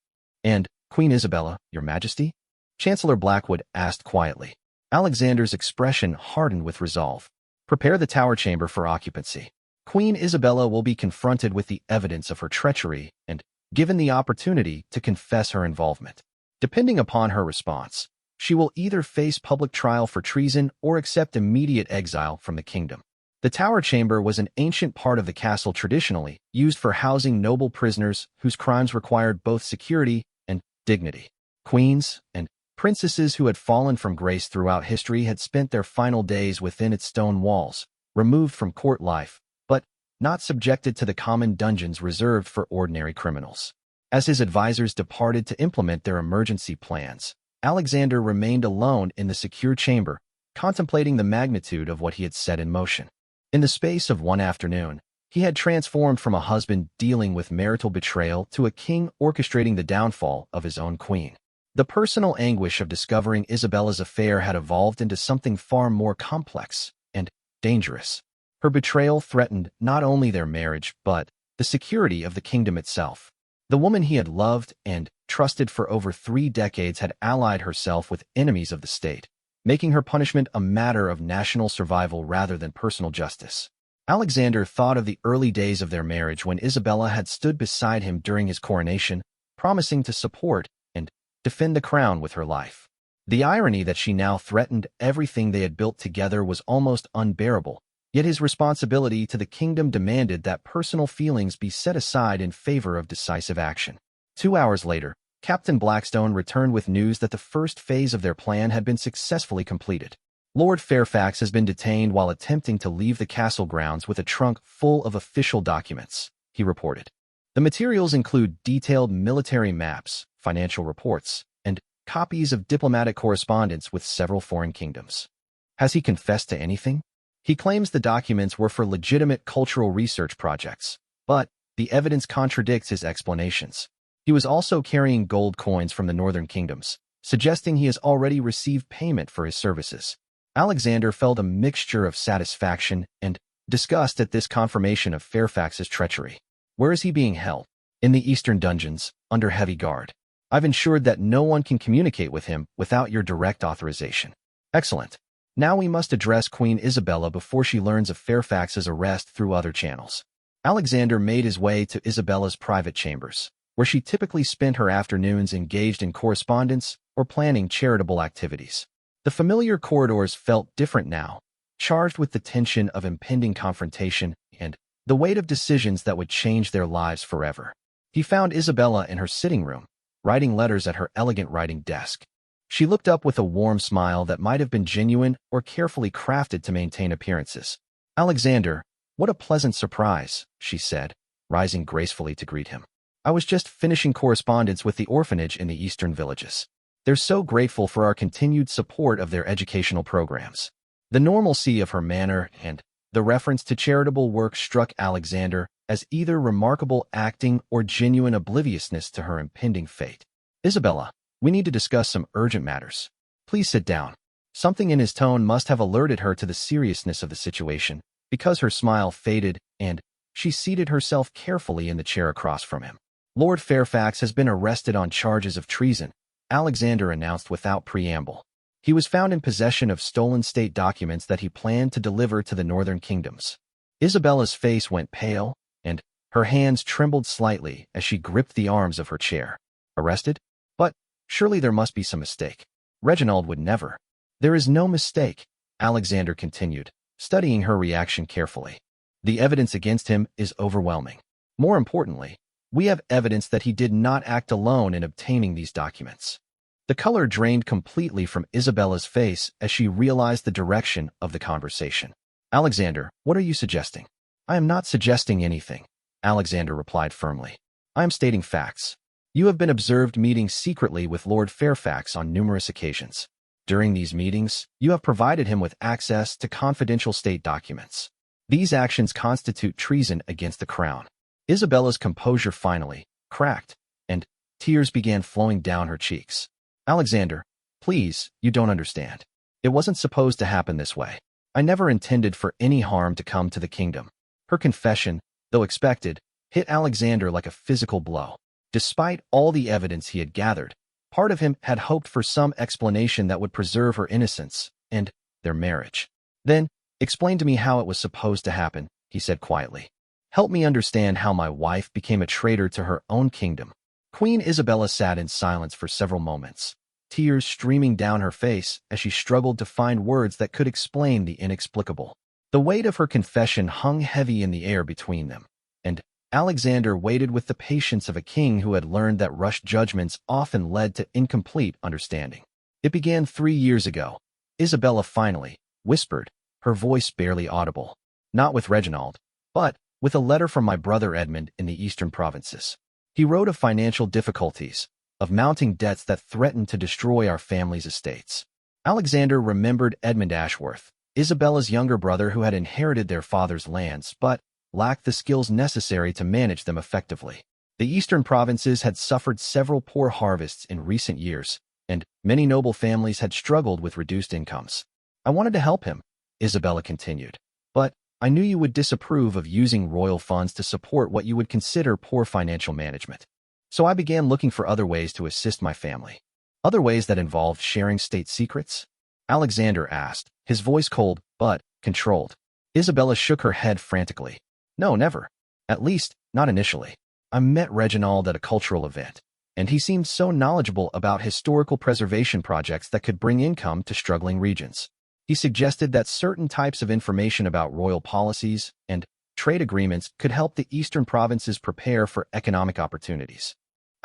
And, Queen Isabella, Your Majesty? Chancellor Blackwood asked quietly. Alexander's expression hardened with resolve. Prepare the tower chamber for occupancy. Queen Isabella will be confronted with the evidence of her treachery and given the opportunity to confess her involvement. Depending upon her response, she will either face public trial for treason or accept immediate exile from the kingdom. The tower chamber was an ancient part of the castle traditionally used for housing noble prisoners whose crimes required both security and dignity. Queens and princesses who had fallen from grace throughout history had spent their final days within its stone walls, removed from court life, but not subjected to the common dungeons reserved for ordinary criminals. As his advisors departed to implement their emergency plans, Alexander remained alone in the secure chamber, contemplating the magnitude of what he had set in motion. In the space of one afternoon, he had transformed from a husband dealing with marital betrayal to a king orchestrating the downfall of his own queen. The personal anguish of discovering Isabella's affair had evolved into something far more complex and dangerous. Her betrayal threatened not only their marriage but the security of the kingdom itself. The woman he had loved and trusted for over 3 decades had allied herself with enemies of the state, making her punishment a matter of national survival rather than personal justice. Alexander thought of the early days of their marriage when Isabella had stood beside him during his coronation, promising to support and defend the crown with her life. The irony that she now threatened everything they had built together was almost unbearable, yet his responsibility to the kingdom demanded that personal feelings be set aside in favor of decisive action. 2 hours later, Captain Blackstone returned with news that the first phase of their plan had been successfully completed. Lord Fairfax has been detained while attempting to leave the castle grounds with a trunk full of official documents, he reported. The materials include detailed military maps, financial reports, and copies of diplomatic correspondence with several foreign kingdoms. Has he confessed to anything? He claims the documents were for legitimate cultural research projects, but the evidence contradicts his explanations. He was also carrying gold coins from the northern kingdoms, suggesting he has already received payment for his services. Alexander felt a mixture of satisfaction and disgust at this confirmation of Fairfax's treachery. Where is he being held? In the eastern dungeons, under heavy guard. I've ensured that no one can communicate with him without your direct authorization. Excellent. Now we must address Queen Isabella before she learns of Fairfax's arrest through other channels. Alexander made his way to Isabella's private chambers, where she typically spent her afternoons engaged in correspondence or planning charitable activities. The familiar corridors felt different now, charged with the tension of impending confrontation and the weight of decisions that would change their lives forever. He found Isabella in her sitting room, writing letters at her elegant writing desk. She looked up with a warm smile that might have been genuine or carefully crafted to maintain appearances. "Alexander, what a pleasant surprise," she said, rising gracefully to greet him. "I was just finishing correspondence with the orphanage in the eastern villages. They're so grateful for our continued support of their educational programs." The normalcy of her manner and the reference to charitable work struck Alexander as either remarkable acting or genuine obliviousness to her impending fate. "Isabella, we need to discuss some urgent matters. Please sit down." Something in his tone must have alerted her to the seriousness of the situation, because her smile faded and she seated herself carefully in the chair across from him. "Lord Fairfax has been arrested on charges of treason," Alexander announced without preamble. He was found in possession of stolen state documents that he planned to deliver to the northern kingdoms. Isabella's face went pale, and her hands trembled slightly as she gripped the arms of her chair. "Arrested? But surely there must be some mistake. Reginald would never." "There is no mistake," Alexander continued, studying her reaction carefully. "The evidence against him is overwhelming. More importantly, we have evidence that he did not act alone in obtaining these documents." The color drained completely from Isabella's face as she realized the direction of the conversation. "Alexander, what are you suggesting?" "I am not suggesting anything," Alexander replied firmly. "I am stating facts. You have been observed meeting secretly with Lord Fairfax on numerous occasions. During these meetings, you have provided him with access to confidential state documents. These actions constitute treason against the crown." Isabella's composure finally cracked, and tears began flowing down her cheeks. "Alexander, please, you don't understand. It wasn't supposed to happen this way. I never intended for any harm to come to the kingdom." Her confession, though expected, hit Alexander like a physical blow. Despite all the evidence he had gathered, Part of him had hoped for some explanation that would preserve her innocence and their marriage. Then, explain to me how it was supposed to happen, he said quietly. Help me understand how my wife became a traitor to her own kingdom. Queen Isabella sat in silence for several moments, tears streaming down her face as she struggled to find words that could explain the inexplicable. The weight of her confession hung heavy in the air between them, and Alexander waited with the patience of a king who had learned that rushed judgments often led to incomplete understanding. It began 3 years ago, Isabella finally whispered, her voice barely audible. Not with Reginald, but with a letter from my brother Edmund in the eastern provinces. He wrote of financial difficulties, of mounting debts that threatened to destroy our family's estates. Alexander remembered Edmund Ashworth, Isabella's younger brother who had inherited their father's lands but lacked the skills necessary to manage them effectively. The eastern provinces had suffered several poor harvests in recent years, and many noble families had struggled with reduced incomes. I wanted to help him, Isabella continued, but I knew you would disapprove of using royal funds to support what you would consider poor financial management. So I began looking for other ways to assist my family. Other ways that involved sharing state secrets? Alexander asked, his voice cold but controlled. Isabella shook her head frantically. No, never. At least, not initially. I met Reginald at a cultural event, and he seemed so knowledgeable about historical preservation projects that could bring income to struggling regions. He suggested that certain types of information about royal policies and trade agreements could help the eastern provinces prepare for economic opportunities.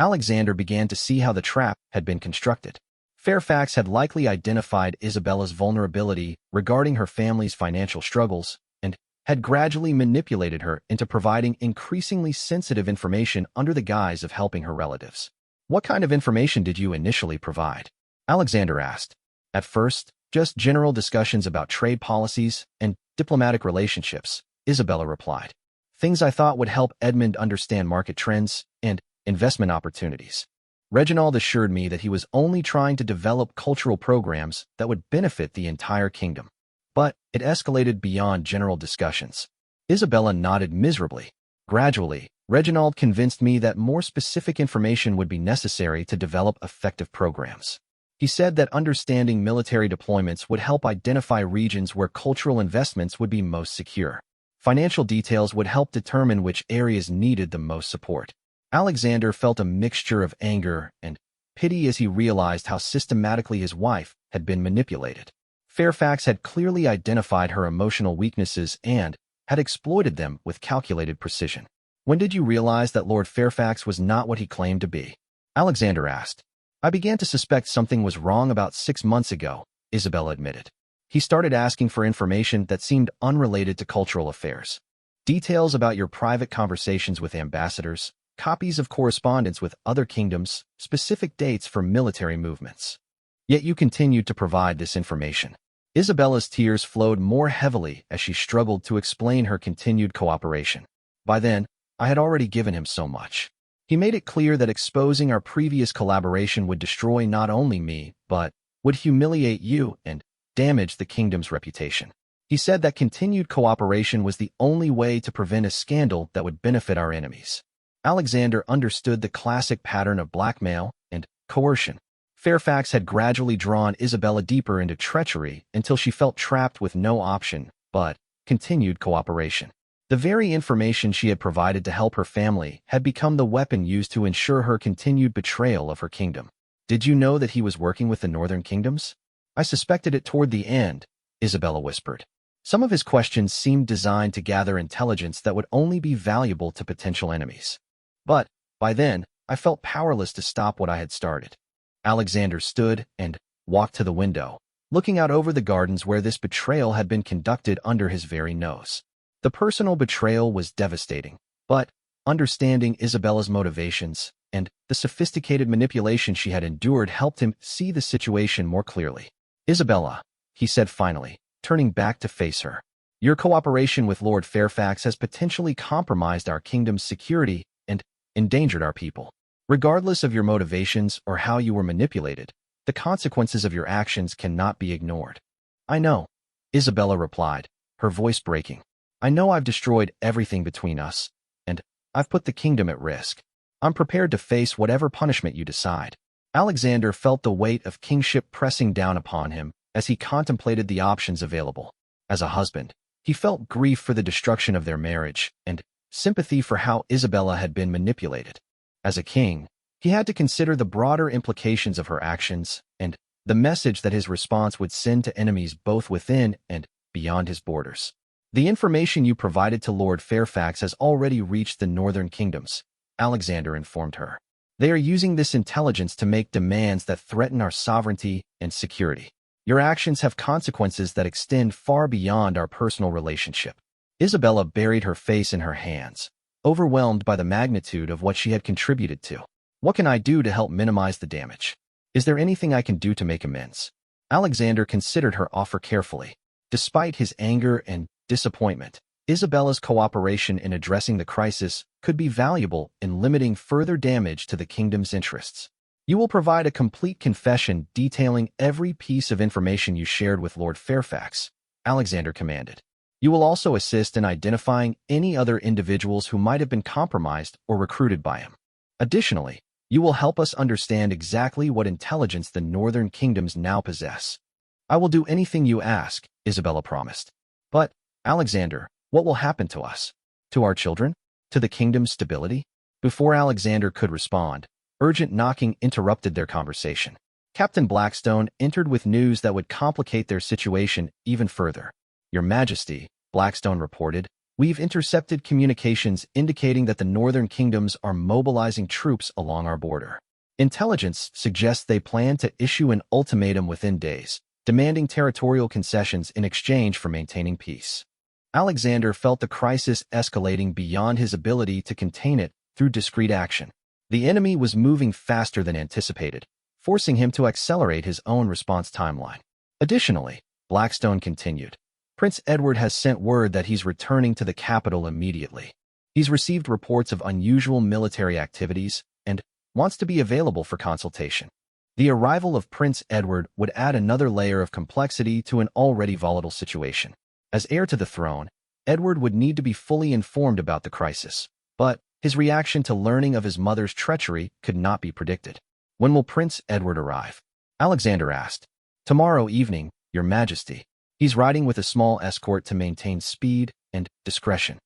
Alexander began to see how the trap had been constructed. Fairfax had likely identified Isabella's vulnerability regarding her family's financial struggles and had gradually manipulated her into providing increasingly sensitive information under the guise of helping her relatives. What kind of information did you initially provide? Alexander asked. At first, just general discussions about trade policies and diplomatic relationships, Isabella replied. Things I thought would help Edmund understand market trends and investment opportunities. Reginald assured me that he was only trying to develop cultural programs that would benefit the entire kingdom. But it escalated beyond general discussions. Isabella nodded miserably. Gradually, Reginald convinced me that more specific information would be necessary to develop effective programs. He said that understanding military deployments would help identify regions where cultural investments would be most secure. Financial details would help determine which areas needed the most support. Alexander felt a mixture of anger and pity as he realized how systematically his wife had been manipulated. Fairfax had clearly identified her emotional weaknesses and had exploited them with calculated precision. When did you realize that Lord Fairfax was not what he claimed to be? Alexander asked. I began to suspect something was wrong about 6 months ago, Isabella admitted. He started asking for information that seemed unrelated to cultural affairs. Details about your private conversations with ambassadors, copies of correspondence with other kingdoms, specific dates for military movements. Yet you continued to provide this information. Isabella's tears flowed more heavily as she struggled to explain her continued cooperation. By then, I had already given him so much. He made it clear that exposing our previous collaboration would destroy not only me, but would humiliate you and damage the kingdom's reputation. He said that continued cooperation was the only way to prevent a scandal that would benefit our enemies. Alexander understood the classic pattern of blackmail and coercion. Fairfax had gradually drawn Isabella deeper into treachery until she felt trapped with no option but continued cooperation. The very information she had provided to help her family had become the weapon used to ensure her continued betrayal of her kingdom. Did you know that he was working with the northern kingdoms? I suspected it toward the end, Isabella whispered. Some of his questions seemed designed to gather intelligence that would only be valuable to potential enemies. But, by then, I felt powerless to stop what I had started. Alexander stood and walked to the window, looking out over the gardens where this betrayal had been conducted under his very nose. The personal betrayal was devastating, but understanding Isabella's motivations and the sophisticated manipulation she had endured helped him see the situation more clearly. Isabella, he said finally, turning back to face her. Your cooperation with Lord Fairfax has potentially compromised our kingdom's security and endangered our people. Regardless of your motivations or how you were manipulated, the consequences of your actions cannot be ignored. I know, Isabella replied, her voice breaking. I know I've destroyed everything between us, and I've put the kingdom at risk. I'm prepared to face whatever punishment you decide. Alexander felt the weight of kingship pressing down upon him as he contemplated the options available. As a husband, he felt grief for the destruction of their marriage and sympathy for how Isabella had been manipulated. As a king, he had to consider the broader implications of her actions and the message that his response would send to enemies both within and beyond his borders. The information you provided to Lord Fairfax has already reached the northern kingdoms, Alexander informed her. They are using this intelligence to make demands that threaten our sovereignty and security. Your actions have consequences that extend far beyond our personal relationship. Isabella buried her face in her hands, overwhelmed by the magnitude of what she had contributed to. What can I do to help minimize the damage? Is there anything I can do to make amends? Alexander considered her offer carefully. Despite his anger and disappointment, Isabella's cooperation in addressing the crisis could be valuable in limiting further damage to the kingdom's interests. You will provide a complete confession detailing every piece of information you shared with Lord Fairfax, Alexander commanded. You will also assist in identifying any other individuals who might have been compromised or recruited by him. Additionally, you will help us understand exactly what intelligence the northern kingdoms now possess. I will do anything you ask, Isabella promised. But, Alexander, what will happen to us? To our children? To the kingdom's stability? Before Alexander could respond, urgent knocking interrupted their conversation. Captain Blackstone entered with news that would complicate their situation even further. Your Majesty, Blackstone reported, we've intercepted communications indicating that the northern kingdoms are mobilizing troops along our border. Intelligence suggests they plan to issue an ultimatum within days, demanding territorial concessions in exchange for maintaining peace. Alexander felt the crisis escalating beyond his ability to contain it through discreet action. The enemy was moving faster than anticipated, forcing him to accelerate his own response timeline. Additionally, Blackstone continued, Prince Edward has sent word that he's returning to the capital immediately. He's received reports of unusual military activities and wants to be available for consultation. The arrival of Prince Edward would add another layer of complexity to an already volatile situation. As heir to the throne, Edward would need to be fully informed about the crisis, but his reaction to learning of his mother's treachery could not be predicted. When will Prince Edward arrive? Alexander asked. Tomorrow evening, Your Majesty. He's riding with a small escort to maintain speed and discretion.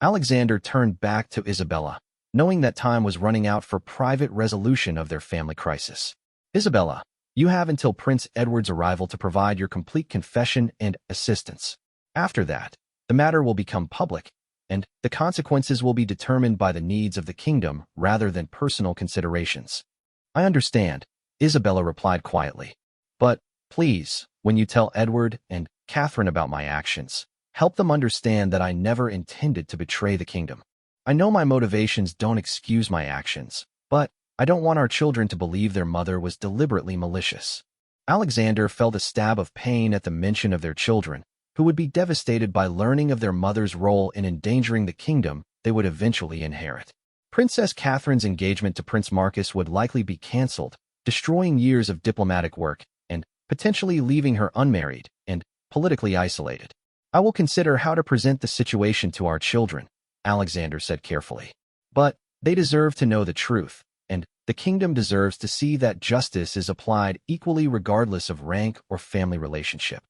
Alexander turned back to Isabella, knowing that time was running out for private resolution of their family crisis. Isabella, you have until Prince Edward's arrival to provide your complete confession and assistance. After that, the matter will become public, and the consequences will be determined by the needs of the kingdom rather than personal considerations. I understand, Isabella replied quietly. But, please, when you tell Edward and Catherine about my actions, help them understand that I never intended to betray the kingdom. I know my motivations don't excuse my actions, but I don't want our children to believe their mother was deliberately malicious. Alexander felt a stab of pain at the mention of their children, who would be devastated by learning of their mother's role in endangering the kingdom they would eventually inherit. Princess Catherine's engagement to Prince Marcus would likely be cancelled, destroying years of diplomatic work and potentially leaving her unmarried and politically isolated. I will consider how to present the situation to our children, Alexander said carefully. But they deserve to know the truth, and the kingdom deserves to see that justice is applied equally regardless of rank or family relationship.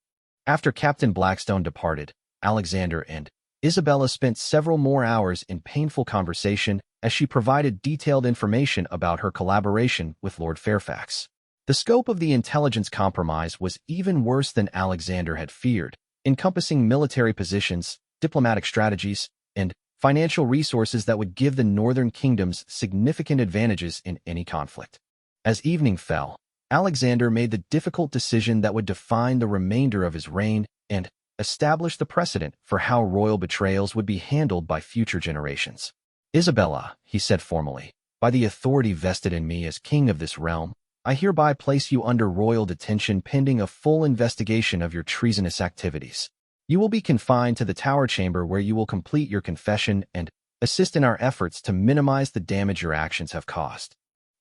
After Captain Blackstone departed, Alexander and Isabella spent several more hours in painful conversation as she provided detailed information about her collaboration with Lord Fairfax. The scope of the intelligence compromise was even worse than Alexander had feared, encompassing military positions, diplomatic strategies, and financial resources that would give the northern kingdoms significant advantages in any conflict. As evening fell, Alexander made the difficult decision that would define the remainder of his reign and establish the precedent for how royal betrayals would be handled by future generations. Isabella, he said formally, by the authority vested in me as king of this realm, I hereby place you under royal detention pending a full investigation of your treasonous activities. You will be confined to the Tower Chamber where you will complete your confession and assist in our efforts to minimize the damage your actions have caused.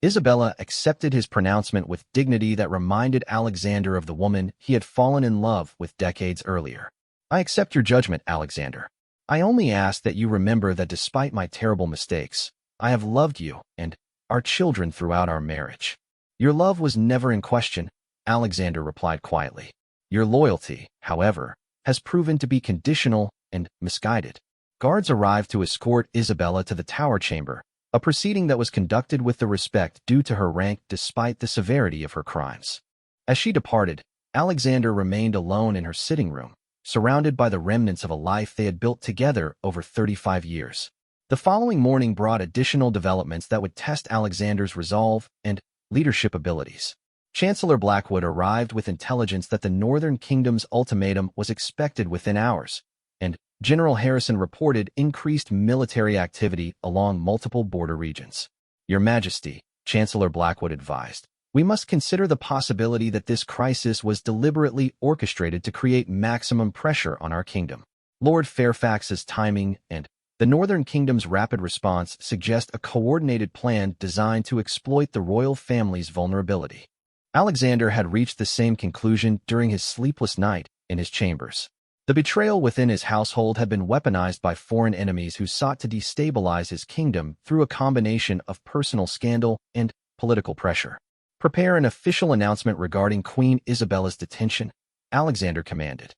Isabella accepted his pronouncement with dignity that reminded Alexander of the woman he had fallen in love with decades earlier. I accept your judgment, Alexander. I only ask that you remember that despite my terrible mistakes, I have loved you and our children throughout our marriage. Your love was never in question, Alexander replied quietly. Your loyalty, however, has proven to be conditional and misguided. Guards arrived to escort Isabella to the tower chamber, a proceeding that was conducted with the respect due to her rank despite the severity of her crimes. As she departed, Alexander remained alone in her sitting room, surrounded by the remnants of a life they had built together over 35 years. The following morning brought additional developments that would test Alexander's resolve and leadership abilities. Chancellor Blackwood arrived with intelligence that the Northern Kingdom's ultimatum was expected within hours, and General Harrison reported increased military activity along multiple border regions. Your Majesty, Chancellor Blackwood advised, we must consider the possibility that this crisis was deliberately orchestrated to create maximum pressure on our kingdom. Lord Fairfax's timing and the Northern Kingdom's rapid response suggest a coordinated plan designed to exploit the royal family's vulnerability. Alexander had reached the same conclusion during his sleepless night in his chambers. The betrayal within his household had been weaponized by foreign enemies who sought to destabilize his kingdom through a combination of personal scandal and political pressure. Prepare an official announcement regarding Queen Isabella's detention, Alexander commanded.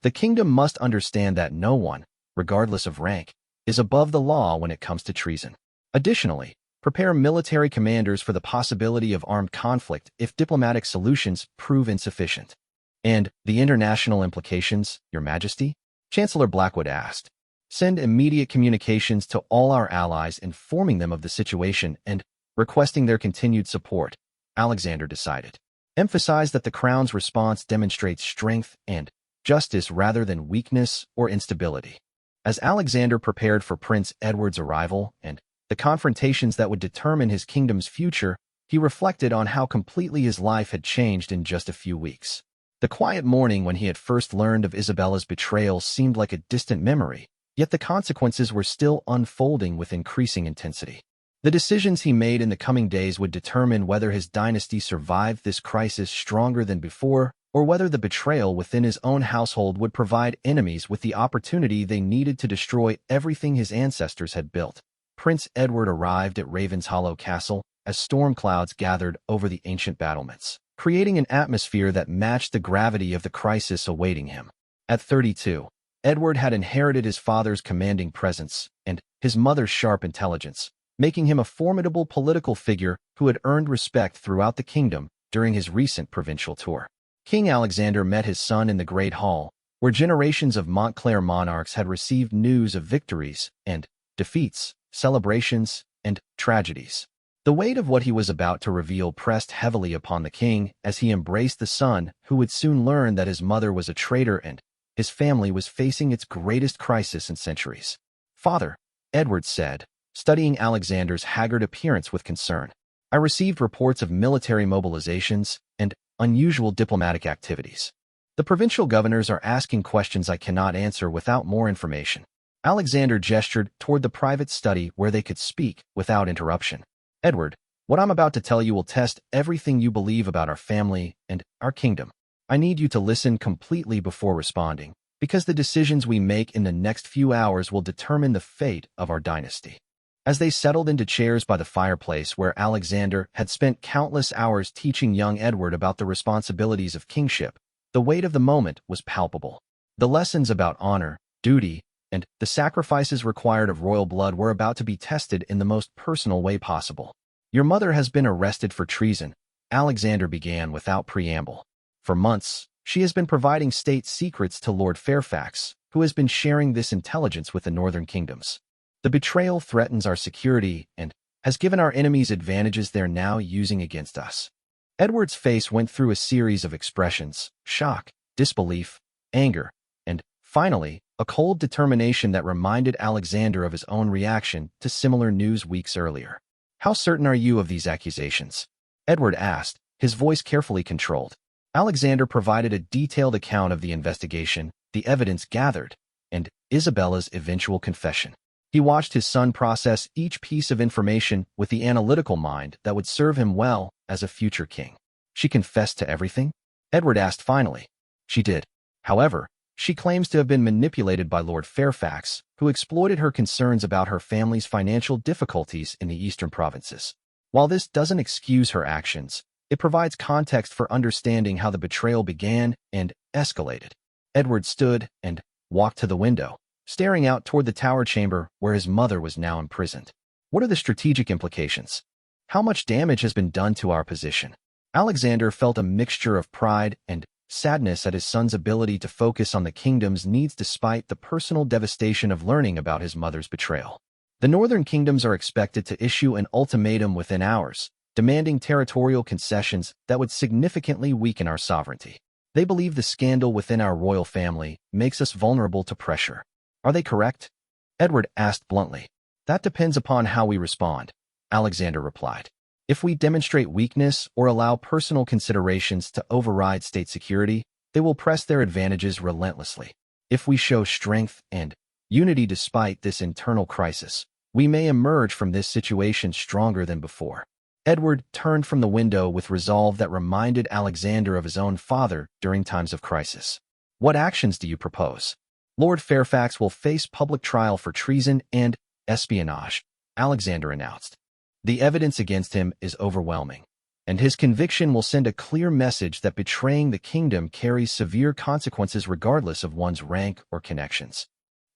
The kingdom must understand that no one, regardless of rank, is above the law when it comes to treason. Additionally, prepare military commanders for the possibility of armed conflict if diplomatic solutions prove insufficient. And the international implications, Your Majesty? Chancellor Blackwood asked. Send immediate communications to all our allies informing them of the situation and requesting their continued support, Alexander decided. Emphasize that the Crown's response demonstrates strength and justice rather than weakness or instability. As Alexander prepared for Prince Edward's arrival and the confrontations that would determine his kingdom's future, he reflected on how completely his life had changed in just a few weeks. The quiet morning when he had first learned of Isabella's betrayal seemed like a distant memory, yet the consequences were still unfolding with increasing intensity. The decisions he made in the coming days would determine whether his dynasty survived this crisis stronger than before, or whether the betrayal within his own household would provide enemies with the opportunity they needed to destroy everything his ancestors had built. Prince Edward arrived at Ravenshollow Castle as storm clouds gathered over the ancient battlements, creating an atmosphere that matched the gravity of the crisis awaiting him. At 32, Edward had inherited his father's commanding presence and his mother's sharp intelligence, making him a formidable political figure who had earned respect throughout the kingdom during his recent provincial tour. King Alexander met his son in the Great Hall, where generations of Montclair monarchs had received news of victories and defeats, celebrations and tragedies. The weight of what he was about to reveal pressed heavily upon the king as he embraced the son who would soon learn that his mother was a traitor and his family was facing its greatest crisis in centuries. Father, Edward said, studying Alexander's haggard appearance with concern, I received reports of military mobilizations and unusual diplomatic activities. The provincial governors are asking questions I cannot answer without more information. Alexander gestured toward the private study where they could speak without interruption. Edward, what I'm about to tell you will test everything you believe about our family and our kingdom. I need you to listen completely before responding, because the decisions we make in the next few hours will determine the fate of our dynasty. As they settled into chairs by the fireplace where Alexander had spent countless hours teaching young Edward about the responsibilities of kingship, the weight of the moment was palpable. The lessons about honor, duty, and the sacrifices required of royal blood were about to be tested in the most personal way possible. Your mother has been arrested for treason, Alexander began without preamble. For months, she has been providing state secrets to Lord Fairfax, who has been sharing this intelligence with the northern kingdoms. The betrayal threatens our security and has given our enemies advantages they're now using against us. Edward's face went through a series of expressions: shock, disbelief, anger, and, finally, a cold determination that reminded Alexander of his own reaction to similar news weeks earlier. How certain are you of these accusations? Edward asked, his voice carefully controlled. Alexander provided a detailed account of the investigation, the evidence gathered, and Isabella's eventual confession. He watched his son process each piece of information with the analytical mind that would serve him well as a future king. She confessed to everything? Edward asked finally. She did. However, she claims to have been manipulated by Lord Fairfax, who exploited her concerns about her family's financial difficulties in the eastern provinces. While this doesn't excuse her actions, It provides context for understanding how the betrayal began and escalated. Edward stood and walked to the window, staring out toward the tower chamber where his mother was now imprisoned. What are the strategic implications? How much damage has been done to our position? Alexander felt a mixture of pride and sadness at his son's ability to focus on the kingdom's needs despite the personal devastation of learning about his mother's betrayal. The northern kingdoms are expected to issue an ultimatum within hours, demanding territorial concessions that would significantly weaken our sovereignty. They believe the scandal within our royal family makes us vulnerable to pressure. Are they correct? Edward asked bluntly. That depends upon how we respond, Alexander replied. If we demonstrate weakness or allow personal considerations to override state security, they will press their advantages relentlessly. If we show strength and unity despite this internal crisis, we may emerge from this situation stronger than before. Edward turned from the window with resolve that reminded Alexander of his own father during times of crisis. What actions do you propose? Lord Fairfax will face public trial for treason and espionage, Alexander announced. The evidence against him is overwhelming, and his conviction will send a clear message that betraying the kingdom carries severe consequences regardless of one's rank or connections.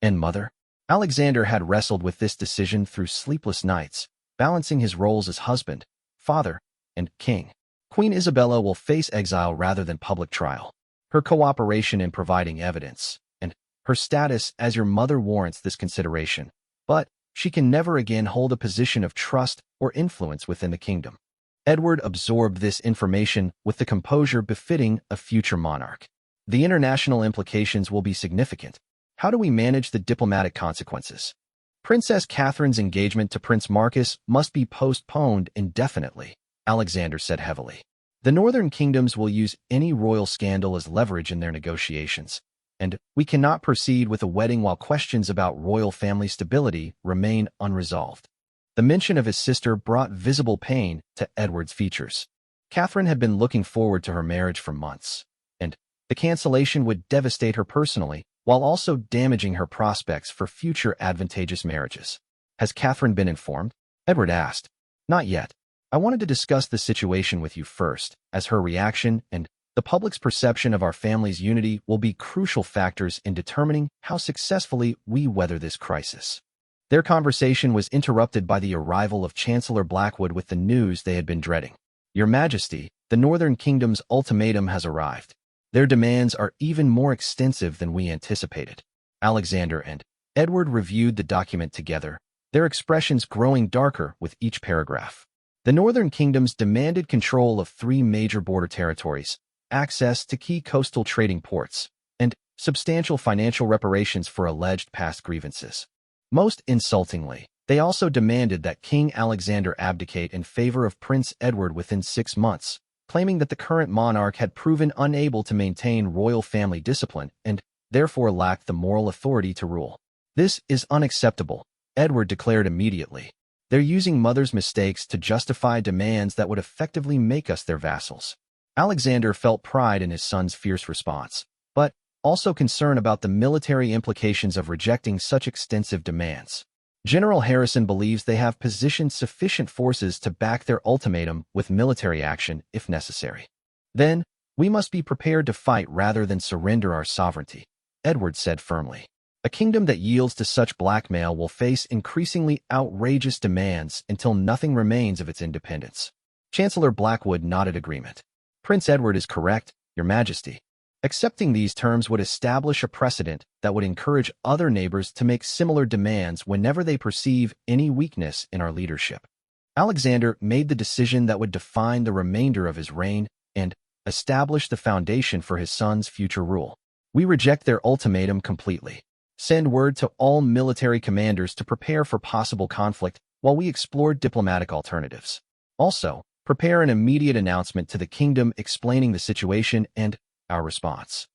And mother? Alexander had wrestled with this decision through sleepless nights, balancing his roles as husband, father, and king. Queen Isabella will face exile rather than public trial. Her cooperation in providing evidence, and her status as your mother warrants this consideration, but she can never again hold a position of trust or influence within the kingdom. Edward absorbed this information with the composure befitting a future monarch. The international implications will be significant. How do we manage the diplomatic consequences? Princess Catherine's engagement to Prince Marcus must be postponed indefinitely, Alexander said heavily. The northern kingdoms will use any royal scandal as leverage in their negotiations, and we cannot proceed with a wedding while questions about royal family stability remain unresolved. The mention of his sister brought visible pain to Edward's features. Catherine had been looking forward to her marriage for months, and the cancellation would devastate her personally, while also damaging her prospects for future advantageous marriages. Has Catherine been informed? Edward asked. Not yet. I wanted to discuss the situation with you first, as her reaction and the public's perception of our family's unity will be crucial factors in determining how successfully we weather this crisis. Their conversation was interrupted by the arrival of Chancellor Blackwood with the news they had been dreading. Your Majesty, the Northern Kingdom's ultimatum has arrived. Their demands are even more extensive than we anticipated. Alexander and Edward reviewed the document together, their expressions growing darker with each paragraph. The Northern Kingdoms demanded control of 3 major border territories, access to key coastal trading ports, and substantial financial reparations for alleged past grievances. Most insultingly, they also demanded that King Alexander abdicate in favor of Prince Edward within 6 months, claiming that the current monarch had proven unable to maintain royal family discipline and therefore lacked the moral authority to rule. This is unacceptable, Edward declared immediately. They're using mother's mistakes to justify demands that would effectively make us their vassals. Alexander felt pride in his son's fierce response, but also concern about the military implications of rejecting such extensive demands. General Harrison believes they have positioned sufficient forces to back their ultimatum with military action if necessary. Then, we must be prepared to fight rather than surrender our sovereignty, Edward said firmly. A kingdom that yields to such blackmail will face increasingly outrageous demands until nothing remains of its independence. Chancellor Blackwood nodded agreement. Prince Edward is correct, Your Majesty. Accepting these terms would establish a precedent that would encourage other neighbors to make similar demands whenever they perceive any weakness in our leadership. Alexander made the decision that would define the remainder of his reign and establish the foundation for his son's future rule. We reject their ultimatum completely. Send word to all military commanders to prepare for possible conflict while we explore diplomatic alternatives. Also, prepare an immediate announcement to the kingdom explaining the situation and our response.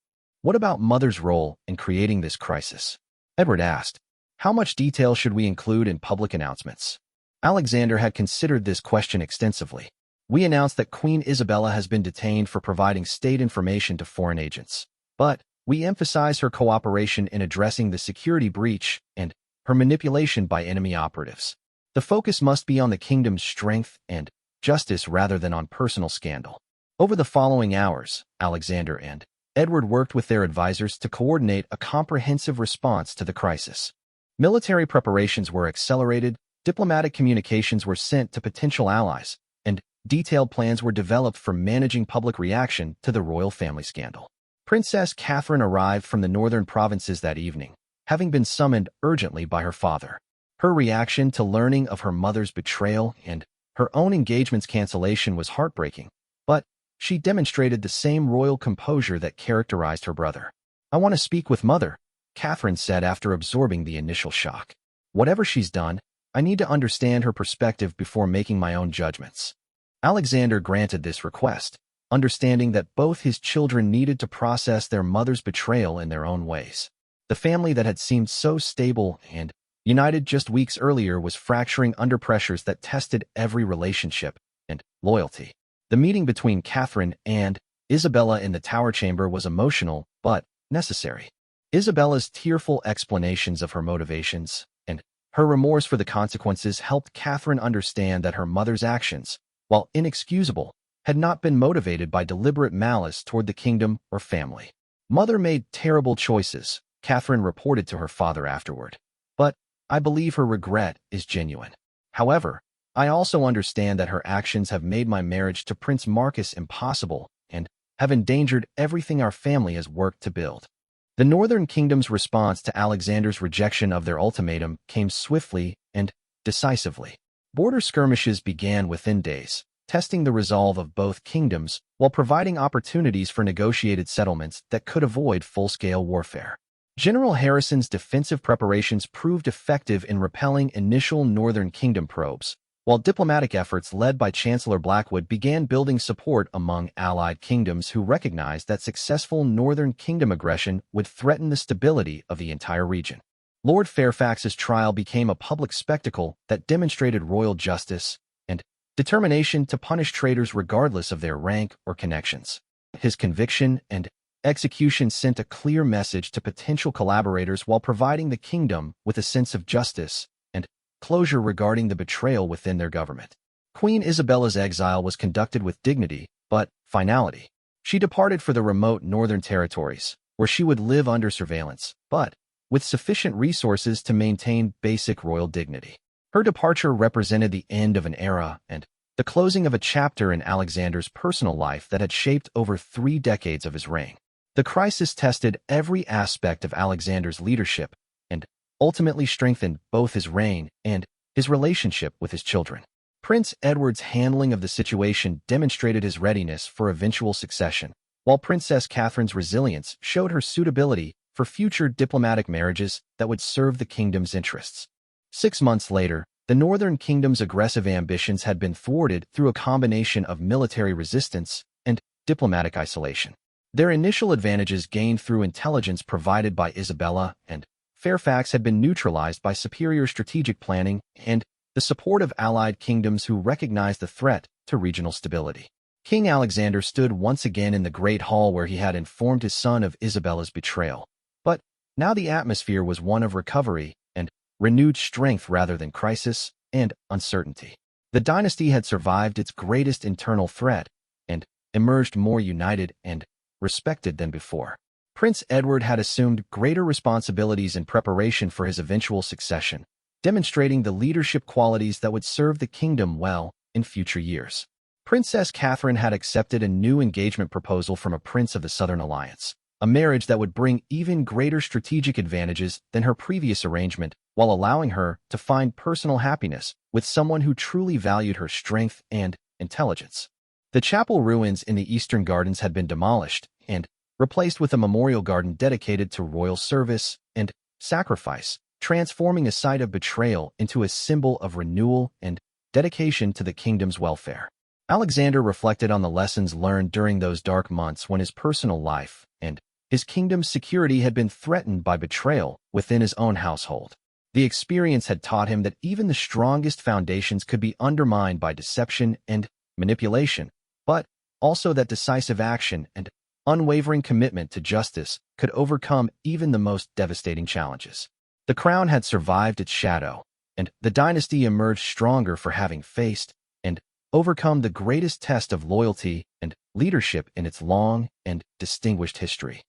What about Mother's role in creating this crisis? Edward asked. How much detail should we include in public announcements? Alexander had considered this question extensively. We announced that Queen Isabella has been detained for providing state information to foreign agents, but we emphasize her cooperation in addressing the security breach and her manipulation by enemy operatives. The focus must be on the kingdom's strength and justice rather than on personal scandal. Over the following hours, Alexander and Edward worked with their advisors to coordinate a comprehensive response to the crisis. Military preparations were accelerated, diplomatic communications were sent to potential allies, and detailed plans were developed for managing public reaction to the royal family scandal. Princess Catherine arrived from the northern provinces that evening, having been summoned urgently by her father. Her reaction to learning of her mother's betrayal and her own engagement's cancellation was heartbreaking, but she demonstrated the same royal composure that characterized her brother. "I want to speak with Mother," Catherine said after absorbing the initial shock. "Whatever she's done, I need to understand her perspective before making my own judgments." Alexander granted this request, understanding that both his children needed to process their mother's betrayal in their own ways. The family that had seemed so stable and united just weeks earlier was fracturing under pressures that tested every relationship and loyalty. The meeting between Catherine and Isabella in the Tower Chamber was emotional but necessary. Isabella's tearful explanations of her motivations and her remorse for the consequences helped Catherine understand that her mother's actions, while inexcusable, had not been motivated by deliberate malice toward the kingdom or family. "Mother made terrible choices," Catherine reported to her father afterward, "but I believe her regret is genuine. However, I also understand that her actions have made my marriage to Prince Marcus impossible and have endangered everything our family has worked to build." The Northern Kingdom's response to Alexander's rejection of their ultimatum came swiftly and decisively. Border skirmishes began within days, testing the resolve of both kingdoms while providing opportunities for negotiated settlements that could avoid full-scale warfare. General Harrison's defensive preparations proved effective in repelling initial Northern Kingdom probes, while diplomatic efforts led by Chancellor Blackwood began building support among allied kingdoms who recognized that successful Northern Kingdom aggression would threaten the stability of the entire region. Lord Fairfax's trial became a public spectacle that demonstrated royal justice and determination to punish traitors regardless of their rank or connections. His conviction and execution sent a clear message to potential collaborators while providing the kingdom with a sense of justice and closure regarding the betrayal within their government. Queen Isabella's exile was conducted with dignity, but finality. She departed for the remote northern territories, where she would live under surveillance, but with sufficient resources to maintain basic royal dignity. Her departure represented the end of an era and the closing of a chapter in Alexander's personal life that had shaped over 3 decades of his reign. The crisis tested every aspect of Alexander's leadership and ultimately strengthened both his reign and his relationship with his children. Prince Edward's handling of the situation demonstrated his readiness for eventual succession, while Princess Catherine's resilience showed her suitability for future diplomatic marriages that would serve the kingdom's interests. 6 months later, the Northern Kingdom's aggressive ambitions had been thwarted through a combination of military resistance and diplomatic isolation. Their initial advantages gained through intelligence provided by Isabella and Fairfax had been neutralized by superior strategic planning and the support of allied kingdoms who recognized the threat to regional stability. King Alexander stood once again in the Great Hall where he had informed his son of Isabella's betrayal. But now the atmosphere was one of recovery and renewed strength rather than crisis and uncertainty. The dynasty had survived its greatest internal threat and emerged more united and respected than before. Prince Edward had assumed greater responsibilities in preparation for his eventual succession, demonstrating the leadership qualities that would serve the kingdom well in future years. Princess Catherine had accepted a new engagement proposal from a prince of the Southern Alliance, a marriage that would bring even greater strategic advantages than her previous arrangement, while allowing her to find personal happiness with someone who truly valued her strength and intelligence. The chapel ruins in the Eastern Gardens had been demolished and replaced with a memorial garden dedicated to royal service and sacrifice, transforming a site of betrayal into a symbol of renewal and dedication to the kingdom's welfare. Alexander reflected on the lessons learned during those dark months when his personal life and his kingdom's security had been threatened by betrayal within his own household. The experience had taught him that even the strongest foundations could be undermined by deception and manipulation, but also that decisive action and unwavering commitment to justice could overcome even the most devastating challenges. The crown had survived its shadow, and the dynasty emerged stronger for having faced and overcome the greatest test of loyalty and leadership in its long and distinguished history.